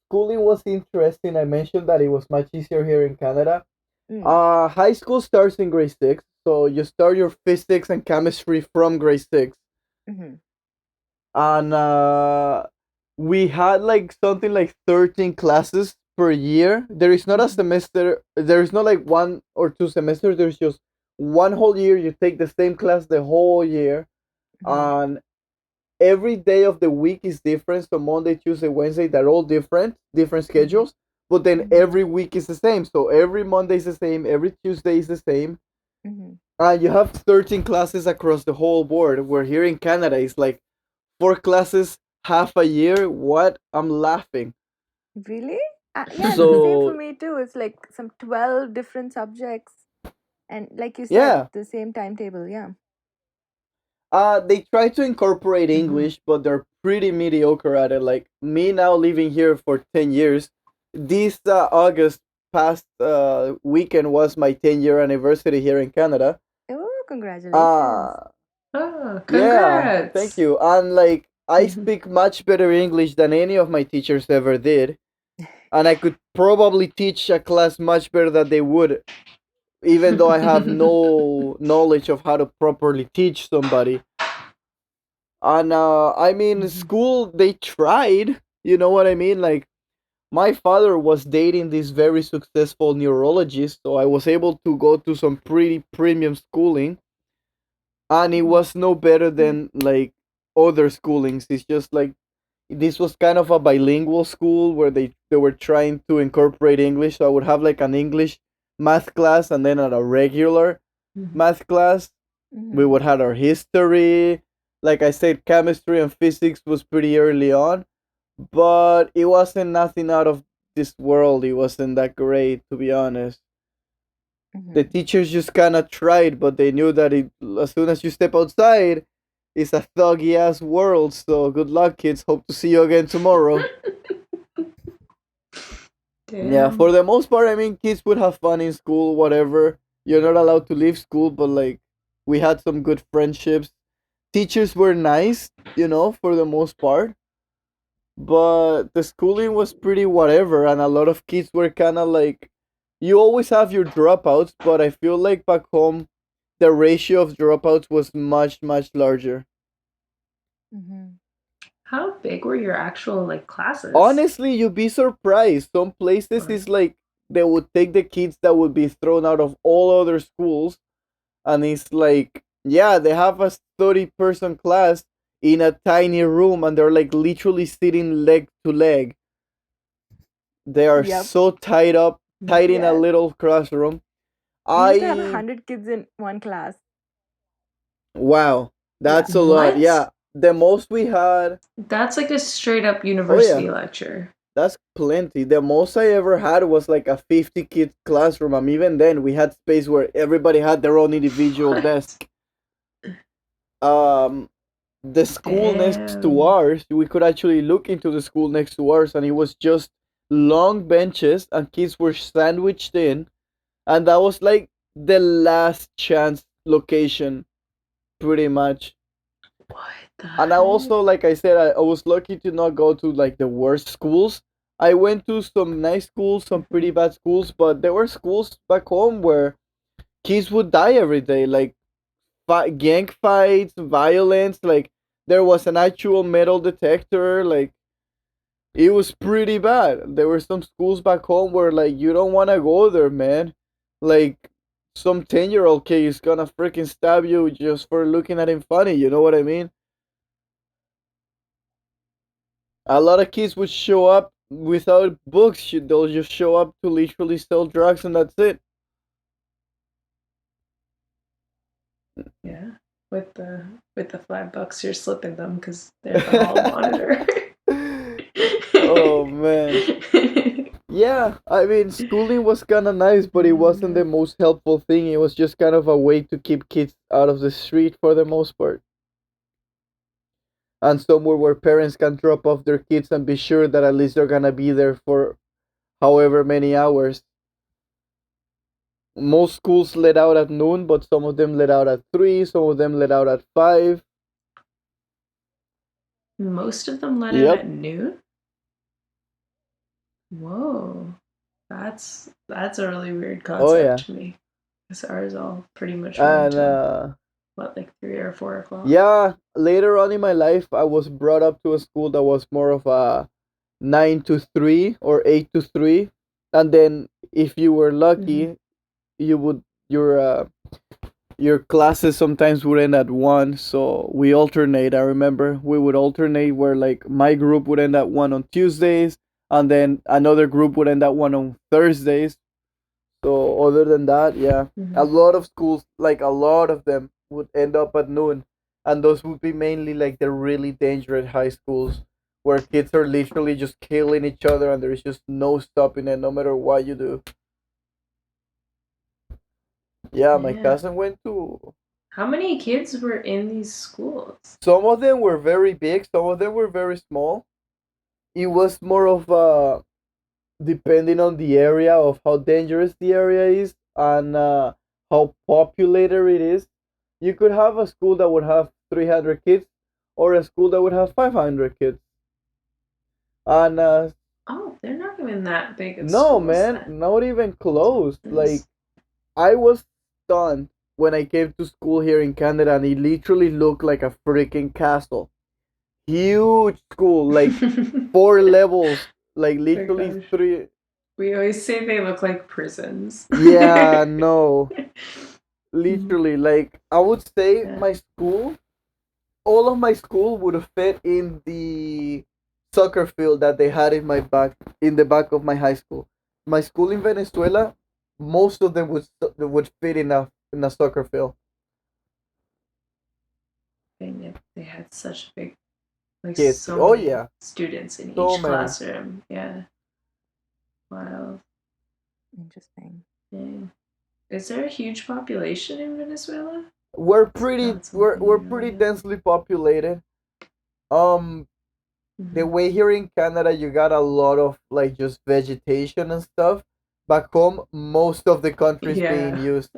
S3: schooling was interesting. I mentioned that it was much easier here in Canada.
S1: Mm.
S3: High school starts in grade 6, so you start your physics and chemistry from grade 6.
S1: Mm-hmm.
S3: And we had like something like 13 classes per year. There is not a
S2: mhm.
S3: semester, there is not like 1 or 2 semesters, there's just one whole year. You take the same class the whole year,
S1: Mm-hmm.
S3: and every day of the week is different. So Monday, Tuesday, Wednesday, they're all different
S2: Mhm.
S3: schedules, but then
S2: Mhm.
S3: every week is the same. So every Monday is the same, every Tuesday is the same.
S1: Mm-hmm.
S3: You have 13 classes across the whole board, where here in Canada it's like 4 classes half a year. What? I'm laughing.
S1: Really? Yeah, it's the same for
S3: So
S1: me too. It's like some 12 different subjects. And like you said,
S3: yeah,
S1: the same timetable. Yeah.
S3: they try to incorporate
S2: Mhm.
S3: English, but they're pretty mediocre at it. Like me now living here for 10 years. This August past weekend was my 10-year anniversary here in Canada.
S1: Oh, congratulations.
S3: Uh
S2: Oh,
S3: yeah, thank
S2: congrats.
S3: you. And like I
S2: Mhm.
S3: speak much better English than any of my teachers ever did, and I could probably teach a class much better than they would, even though I have no knowledge of how to properly teach somebody. And I mean,
S2: Mhm.
S3: school they tried. You know what I mean? Like, my father was dating this very successful neurologist, so I was able to go to some pretty premium schooling, and it was no better than like other schoolings. It's just like this was kind of a bilingual school where they were trying to incorporate English. So I would have like an English math class, and then at a regular
S2: Mhm.
S3: math class we
S1: Mm-hmm.
S3: would have our history. Like I said, chemistry and physics was pretty early on, but it wasn't nothing out of this world. It wasn't that great, to be honest. The
S1: Mm-hmm.
S3: teachers just kind of tried, but they knew that as soon as you step outside, it's a thuggy ass world. So good luck, kids. Hope to see you again tomorrow. Yeah, for
S2: Damn.
S3: the most part, I mean, kids would have fun in school, whatever. You're not allowed to leave school, but like, we had some good friendships. Teachers were nice, for the most part, but the schooling was pretty whatever, and a lot of kids were kind of like, you always have your dropouts, but I feel like back home, the ratio of dropouts was much, much larger.
S1: Mm-hmm.
S2: How big were your actual like classes?
S3: Honestly, you'd be surprised. Some places
S2: Or
S3: is like they would take the kids that would be thrown out of all other schools, and it's like, yeah, they have a 30-person class in a tiny room, and they're like literally sitting leg to leg. They are
S1: Yep.
S3: so tied up, tied in a
S1: Yes.
S3: little classroom.
S1: We used to have
S3: I
S1: 100 kids in one class.
S3: Wow,
S1: Yeah.
S3: that's a lot.
S2: what?
S3: Yeah, the most we had.
S2: That's like a straight up
S3: Oh
S2: university
S3: yeah,
S2: lecture.
S3: that's plenty. The most I ever had was like a 50-kid classroom. And even then, we had space where everybody had their own individual
S2: What?
S3: desk. Um, the school next to
S2: Damn.
S3: ours, we could actually look into the school next to ours, and it was just long benches, and kids were sandwiched in, and that was like the last chance location, pretty much.
S2: What the
S3: And I
S2: heck?
S3: also, like I said, I was lucky to not go to like the worst schools. I went to some nice schools, some pretty
S2: Mhm.
S3: bad schools, but there were schools back home where kids would die every day, like gang fights, violence. Like, there was an actual metal detector. Like, it was pretty bad. There were some schools back home where like you don't want to go there, man. Like, some 10-year-old kid is gonna freaking stab you just for looking at him funny. You know what I mean? A lot of kids would show up without books. They'll just show up to literally sell drugs, and that's it.
S2: Yeah. With the $5 you're slipping them because they're the hall monitor.
S3: Oh man. Yeah, I mean, schooling was kind of nice, but it wasn't the most helpful thing. It was just kind of a way to keep kids out of the street for the most part. And somewhere where parents can drop off their kids and be sure that at least they're gonna be there for however many hours. Most schools let out at noon, but some of them let out at 3, some of them let out at 5.
S2: Most of them let out
S3: Yep.
S2: at noon? Whoa. That's a really weird
S3: Oh
S2: concept
S3: yeah.
S2: to me. Because ours all pretty much run
S3: And
S2: till what, like 3 or 4 o'clock?
S3: yeah, later on in my life, I was brought up to a school that was more of a 9 to 3 or 8 to 3. And then if you were
S2: Mm-hmm.
S3: lucky, you would your classes sometimes would end at 1, so we alternate. I remember we would alternate where like my group would end at 1 on Tuesdays, and then another group would end at 1 on Thursdays. So other than that, yeah, a
S2: Mm-hmm.
S3: lot of schools, like a lot of them, would end up at noon, and those would be mainly like the really dangerous high schools where kids are literally just killing each other, and there's just no stopping it, no matter what you do. Yeah, my
S2: Damn.
S3: cousin went to.
S2: How many kids were in these schools?
S3: Some of them were very big, some of them were very small. It was more of depending on the area of how dangerous the area is, and how populated it is. You could have a school that would have 300 kids, or a school that would have 500 kids. And
S2: Oh, they're not even that big of
S3: no,
S2: schools
S3: man,
S2: then.
S3: not even close. Like,
S2: Nice.
S3: I was stunned when I came to school here in Canada, and it literally looked like a freaking castle. huge school, like 4 levels, like
S2: My
S3: literally
S2: gosh.
S3: three.
S2: We always say they look like prisons.
S3: Yeah, no,
S2: Mm,
S3: literally, like I would say
S2: yeah.
S3: my school, all of my school would fit in the soccer field that they had in the back of my high school. My school in Venezuela, most of them would fit in a soccer field.
S2: They had such big, like
S3: Kids,
S2: so
S3: oh
S2: many
S3: yeah,
S2: students in
S3: so
S2: each
S3: many.
S2: classroom. Yeah. Wow.
S1: Interesting.
S2: Dang. Is there a huge population in Venezuela?
S3: We're
S2: It's
S3: pretty
S2: not something
S3: we're
S2: I know
S3: pretty
S2: yet.
S3: densely populated. Um, the
S2: Hmm.
S3: way here in Canada, you got a lot of like just vegetation and stuff. Back home, most of the country is being
S2: Yeah.
S3: used.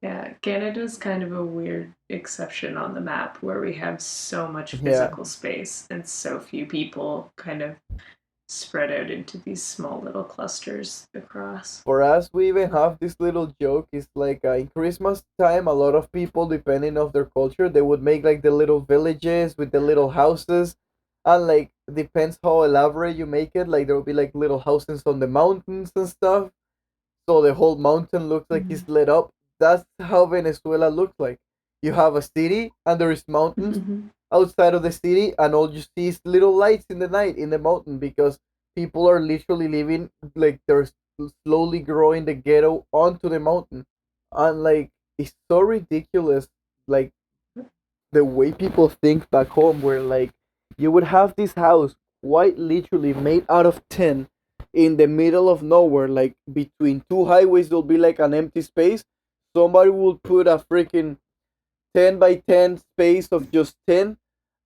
S2: Yeah, Canada's kind of a weird exception on the map where we have so much
S3: Yeah.
S2: physical space and so few people kind of spread out into these small little clusters across.
S3: For us, we even have this little joke. It's like in Christmas time, a lot of people, depending of their culture, they would make like the little villages with the little houses, and like depends how elaborate you make it. Like there will be like little houses on the mountains and stuff, so the whole mountain looks like it's lit up. That's how Venezuela looks like. You have a city and there is mountains
S2: Mm-hmm.
S3: outside of the city, and all you see is little lights in the night in the mountain because people are literally living like they're slowly growing the ghetto onto the mountain, and like it's so ridiculous. Like the way people think back home, where like you would have this house quite literally made out of tin in the middle of nowhere, like between two highways, there'll be like an empty space. Somebody will put a freaking 10 by 10 space of just tin,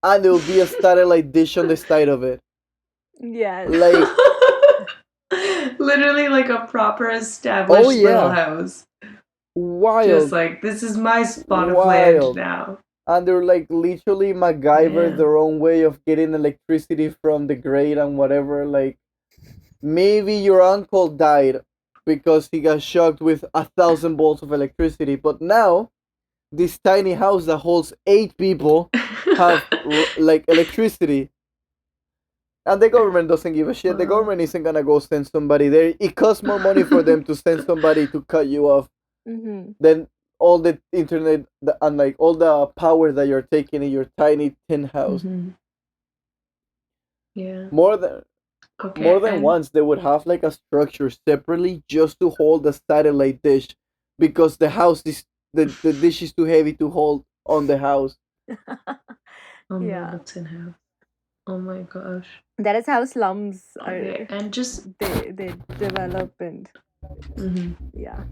S3: and there'll be a satellite dish on the side of it.
S1: Yes.
S3: Like,
S2: Literally like a proper
S3: oh
S2: established little
S3: yeah,
S2: house. Just
S3: wild,
S2: like, this is my spot of land
S3: wild.
S2: now.
S3: And they're like literally MacGyver
S2: Man.
S3: their own way of getting electricity from the grid and whatever. Like, maybe your uncle died because he got shocked with 1,000 volts of electricity, but now this tiny house that holds 8 people have like electricity, and the government doesn't give a shit. The
S2: Wow.
S3: government isn't gonna go send somebody there. It costs more money for them to send somebody to cut you off
S1: Mm-hmm.
S3: than all the internet and like all the power that you're taking in your tiny tin house.
S2: Hmm. Yeah.
S3: More than more
S2: Okay.
S3: than
S2: And
S3: once, they would have like a structure separately just to hold the satellite dish because the dish is too heavy to hold on the house.
S2: on the
S1: Yeah.
S2: little tin house. Oh my gosh.
S1: That is how slums
S2: Okay.
S1: are.
S2: And just,
S1: They develop, and
S2: mhm,
S1: yeah,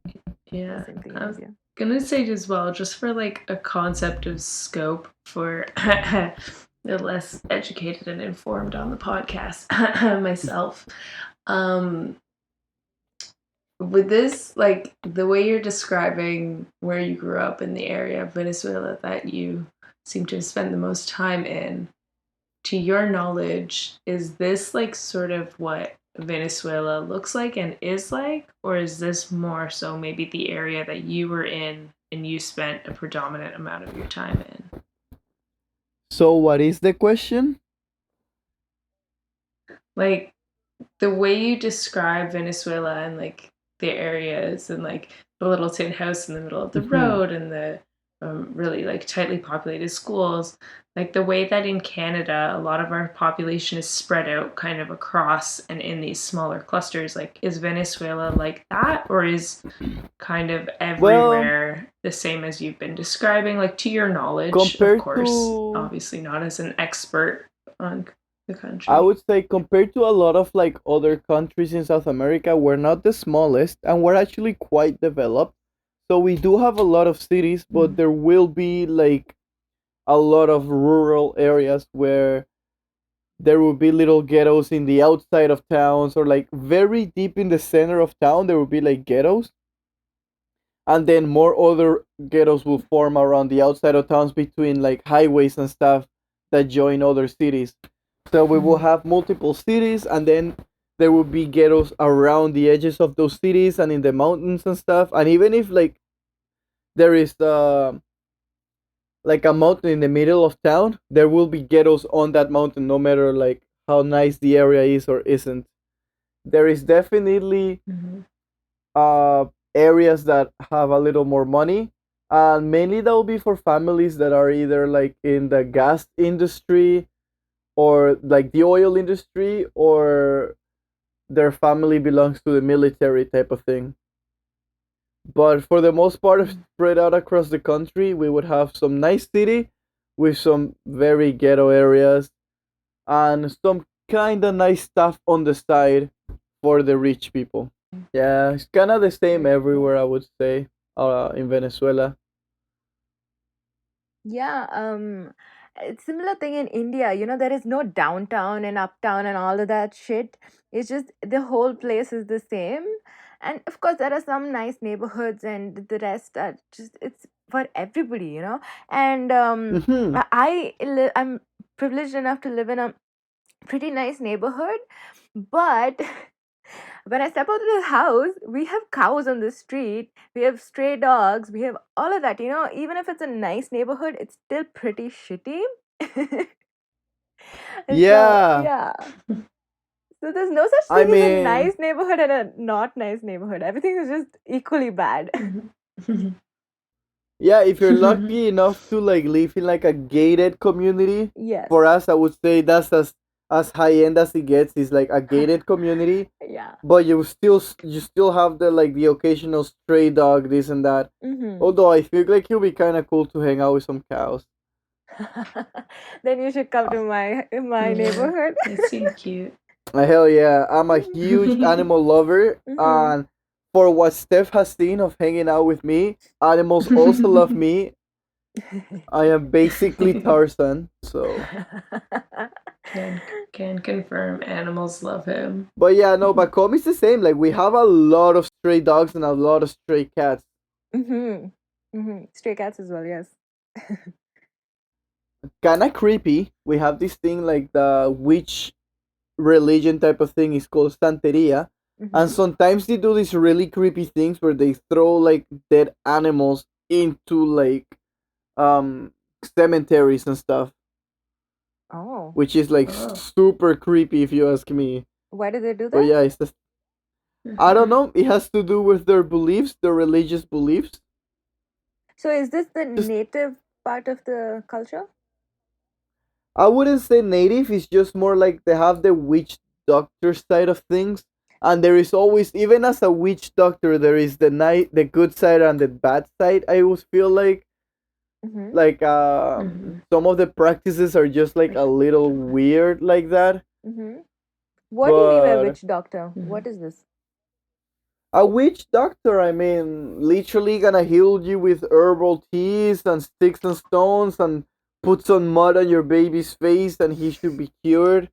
S1: the
S2: yeah.
S1: same thing
S2: I
S1: as
S2: was
S1: you.
S2: gonna say as well, just for like a concept of scope for the less educated and informed on the podcast myself. Um, with this, like the way you're describing where you grew up in the area of Venezuela that you seem to have spent the most time in, to your knowledge, is this like sort of what Venezuela looks like and is like? Or is this more so maybe the area that you were in and you spent a predominant amount of your time in?
S3: So, what is the question?
S2: Like the way you describe Venezuela and like the areas and like the little tin house in the middle of the
S3: Mhm.
S2: road and the really like tightly populated schools, like the way that in Canada a lot of our population is spread out kind of across and in these smaller clusters, like is Venezuela like that, or is kind of
S3: Well,
S2: everywhere the same as you've been describing, like to your knowledge, of
S3: compared
S2: course,
S3: to,
S2: obviously not as an expert on the
S3: I
S2: country.
S3: would say, compared to a lot of like other countries in South America, we're not the smallest and we're actually quite developed. So we do have a lot of cities, but
S2: Mm.
S3: there will be like a lot of rural areas where there will be little ghettos in the outside of towns, or like very deep in the center of town there will be like ghettos, and then more other ghettos will form around the outside of towns between like highways and stuff that join other cities. So we will
S2: Mm.
S3: have multiple cities, and then there will be ghettos around the edges of those cities and in the mountains and stuff. And even if like there is like a mountain in the middle of town, there will be ghettos on that mountain, no matter like how nice the area is or isn't. There is definitely
S2: Mm-hmm.
S3: uh areas that have a little more money, and mainly that will be for families that are either like in the gas industry or like the oil industry, or their family belongs to the military type of thing. But for the most part, spread out across the country, we would have some nice city with some very ghetto areas and some kind of nice stuff on the side for the rich people. Yeah, it's kind of the same
S2: Very
S3: everywhere,
S2: cool.
S3: I would say, in Venezuela.
S1: Yeah, it's similar thing in India. There is no downtown and uptown and all of that shit. It's just the whole place is the same. And of course, there are some nice neighborhoods, and the rest are just it's for everybody. And
S3: Hmm.
S1: I'm privileged enough to live in a pretty nice neighborhood, but when I step out of the house, we have cows on the street, we have stray dogs, we have all of that. Even if it's a nice neighborhood, it's still pretty shitty. And so,
S3: Yeah,
S1: yeah. So there's no such
S3: I
S1: thing as a
S3: mean,
S1: nice neighborhood and a not nice neighborhood. Everything is just equally bad.
S2: Mm-hmm.
S3: yeah, if you're lucky enough to like live in like a gated community,
S1: Yes.
S3: for us, I would say that's as high end as it gets. Is like a gated community,
S1: Yeah.
S3: but you still have the occasional stray dog, this and that.
S1: Mm-hmm.
S3: Although I feel like it'll be kind of cool to hang out with some cows.
S1: Then you should come to my
S2: Yeah,
S1: neighborhood.
S2: they seem cute.
S3: Hell yeah, I'm a huge animal lover,
S1: Mm-hmm.
S3: and for what Steph has seen of hanging out with me, animals also love me. I am basically Tarzan, so.
S2: Can can confirm animals love him.
S3: But yeah, no, back home it's the same. Like we have a lot of stray dogs and a lot of stray cats.
S1: Mm-hmm. Mm-hmm. Stray cats as well, yes.
S3: Kinda creepy. We have this thing like the witch religion type of thing is called Santeria. And
S1: Mm-hmm.
S3: sometimes they do these really creepy things where they throw like dead animals into like um cemeteries and stuff,
S1: Oh,
S3: which is like
S2: Oh.
S3: super creepy if you ask me.
S1: why do they do
S3: But
S1: that?
S3: yeah, it's just I don't know. It has to do with their beliefs, their religious beliefs.
S1: So is this the
S3: Just
S1: native part of the culture?
S3: I wouldn't say native. It's just more like they have the witch doctor side of things, and there is always, even as a witch doctor, there is the good side and the bad side. I always feel
S1: Mm-hmm.
S3: like
S2: Mm-hmm.
S3: some of the practices are just like
S2: Like,
S3: a little weird like that.
S1: Mm-hmm. What do you mean by
S3: But
S1: witch doctor?
S2: mm-hmm.
S1: What is this?
S3: a witch doctor, I mean, literally gonna heal you with herbal teas and sticks and stones and put some mud on your baby's face and he should be cured,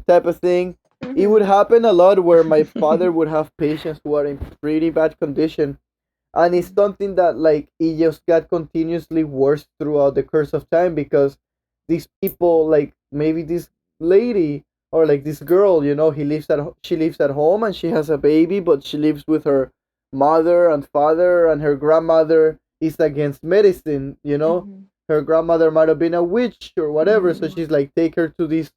S3: type of thing. It would
S1: Mm-hmm.
S3: happen a lot where my father would have patients who are in pretty bad condition, and it's something that like it just got continuously worse throughout the course of time because these people, like maybe this lady or like this girl, she lives at home and she has a baby, but she lives with her mother and father, and her grandmother is against medicine.
S1: Mm-hmm.
S3: Her grandmother might have been a witch or whatever, so
S2: Mm-hmm.
S3: she's like, take her to this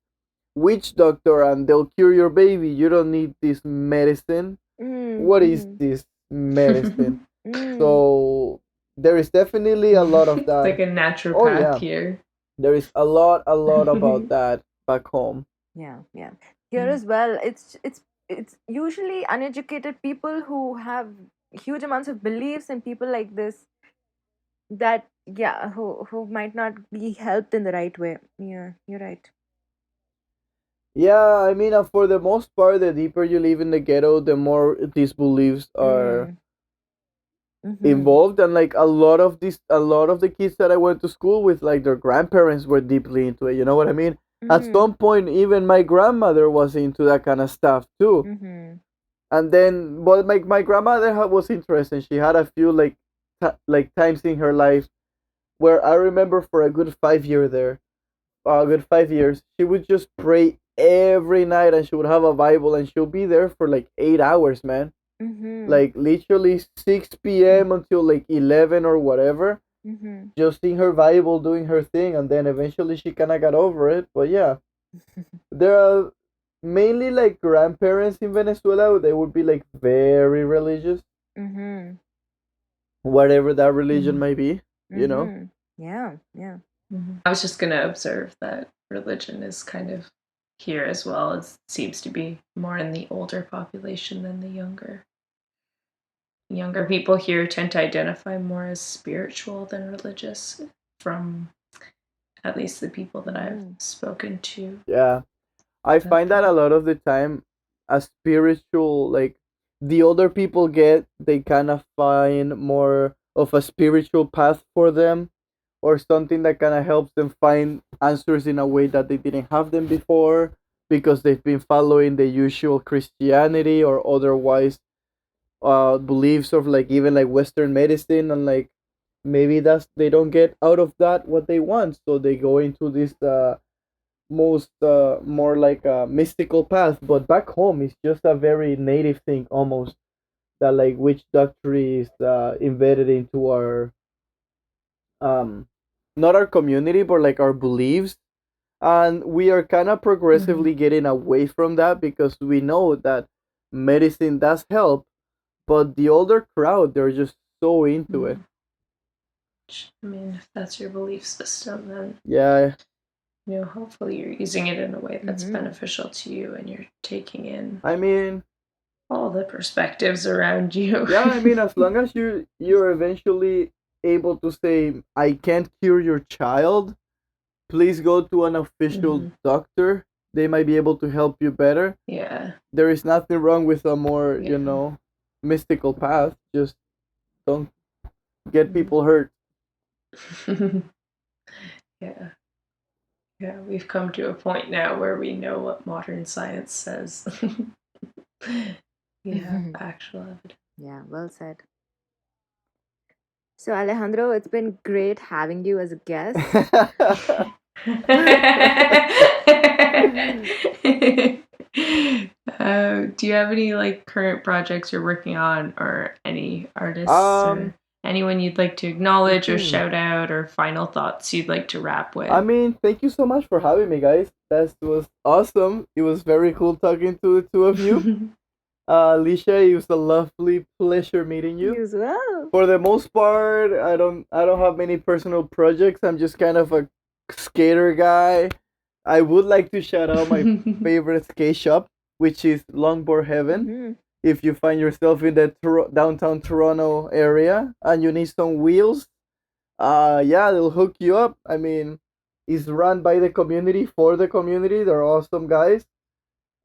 S3: witch doctor and they'll cure your baby. You don't need this medicine. What is
S1: Mm-hmm.
S3: this medicine?
S1: Mm.
S3: So there is definitely a lot of
S2: It's
S3: that.
S2: like a
S3: Oh
S2: naturopath
S3: yeah,
S2: here.
S3: there is a lot about that back home.
S1: Yeah, yeah. Here as well, it's usually uneducated people who have huge amounts of beliefs, and people like this that, yeah, who might not be helped in the right way. Yeah, you're right.
S3: Yeah, I mean, for the most part, the deeper you live in the ghetto, the more these beliefs are
S1: Mm. Mm-hmm.
S3: involved, and like a lot of the kids that I went to school with, like their grandparents were deeply into it. You know what I mean? At
S1: Mm-hmm.
S3: some point, even my grandmother was into that kind of stuff too.
S1: Mm-hmm.
S3: And then, but my grandmother was interesting. She had a few like times in her life where I remember for a good 5 year there, a good 5 years, she would just pray every night, and she would have a Bible, and she'll be there for like 8 hours, man.
S1: Mm-hmm.
S3: Like literally 6 p.m. until like 11 or whatever.
S1: Mm-hmm.
S3: just seeing her Bible doing her thing, and then eventually she kind of got over it. But yeah, there are mainly like grandparents in Venezuela. They would be like very religious,
S1: Mm-hmm.
S3: whatever that religion
S2: Mhm.
S3: may be. You know.
S1: Mm-hmm. Yeah, yeah.
S2: I was just going to observe that religion is kind of here as well. It seems to be more in the older population than the younger. Younger people here tend to identify more as spiritual than religious, from at least the people that I've
S1: Mm-hmm.
S2: spoken to.
S3: Yeah, I
S2: That
S3: find that a lot of the time, a spiritual like the older people get, they kind of find more of a spiritual path for them, or something that kind of helps them find answers in a way that they didn't have them before because they've been following the usual Christianity or otherwise beliefs of like even like Western medicine, and like maybe that's they don't get out of that what they want, so they go into this most more like a mystical path. But back home it's just a very native thing almost, that like witch doctrine is embedded into our um not our community but like our beliefs, and we are kind of
S2: mm-hmm.
S3: progressively getting away from that because we know that medicine does help, but the older crowd, they're just so into it.
S2: Mm. I mean, if that's your belief system, then
S3: Yeah,
S2: hopefully you're using it in a way that's
S1: Mm-hmm.
S2: beneficial to you and you're taking in
S3: I mean,
S2: all the perspectives around you.
S3: yeah, I mean, as long as you're eventually able to say, I can't cure your child, please go to an official
S2: Mm-hmm.
S3: doctor. They might be able to help you better.
S2: Yeah,
S3: There is nothing wrong with a more,
S2: yeah.
S3: mystical path. Just don't get
S2: Mm.
S3: people hurt.
S2: Yeah, yeah. We've come to a point now where we know what modern science says. We have actual evidence.
S1: Yeah, well said. So, Alejandro, it's been great having you as a guest.
S2: Do you have any like current projects you're working on, or any artists
S3: um,
S2: or anyone you'd like to acknowledge or
S3: hmm.
S2: shout out, or final thoughts you'd like to wrap
S3: I
S2: with?
S3: mean, thank you so much for having me, guys. That was awesome. It was very cool talking to the two of you. Lisha, it was a lovely pleasure meeting you.
S1: You as well.
S3: For the most part, I don't have many personal projects. I'm just kind of a skater guy. I would like to shout out my favorite skate shop, which is Longboard Heaven.
S1: Mm-hmm.
S3: If you find yourself in the downtown Toronto area and you need some wheels, yeah, they'll hook you up. I mean, it's run by the community for the community. They're awesome guys.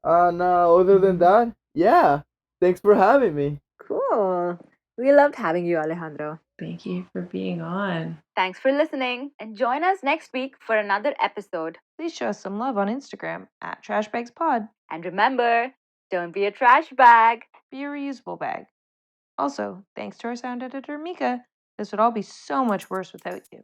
S3: And other than
S2: Mhm.
S3: that, yeah, thanks for having me.
S1: Cool. We loved having you, Alejandro.
S2: Thank you for being on.
S1: Thanks for listening, and join us next week for another episode.
S2: Please show us some love on Instagram at TrashBagsPod.
S1: And remember, don't be a trash bag.
S2: Be a reusable bag. Also, thanks to our sound editor, Micah. This would all be so much worse without you.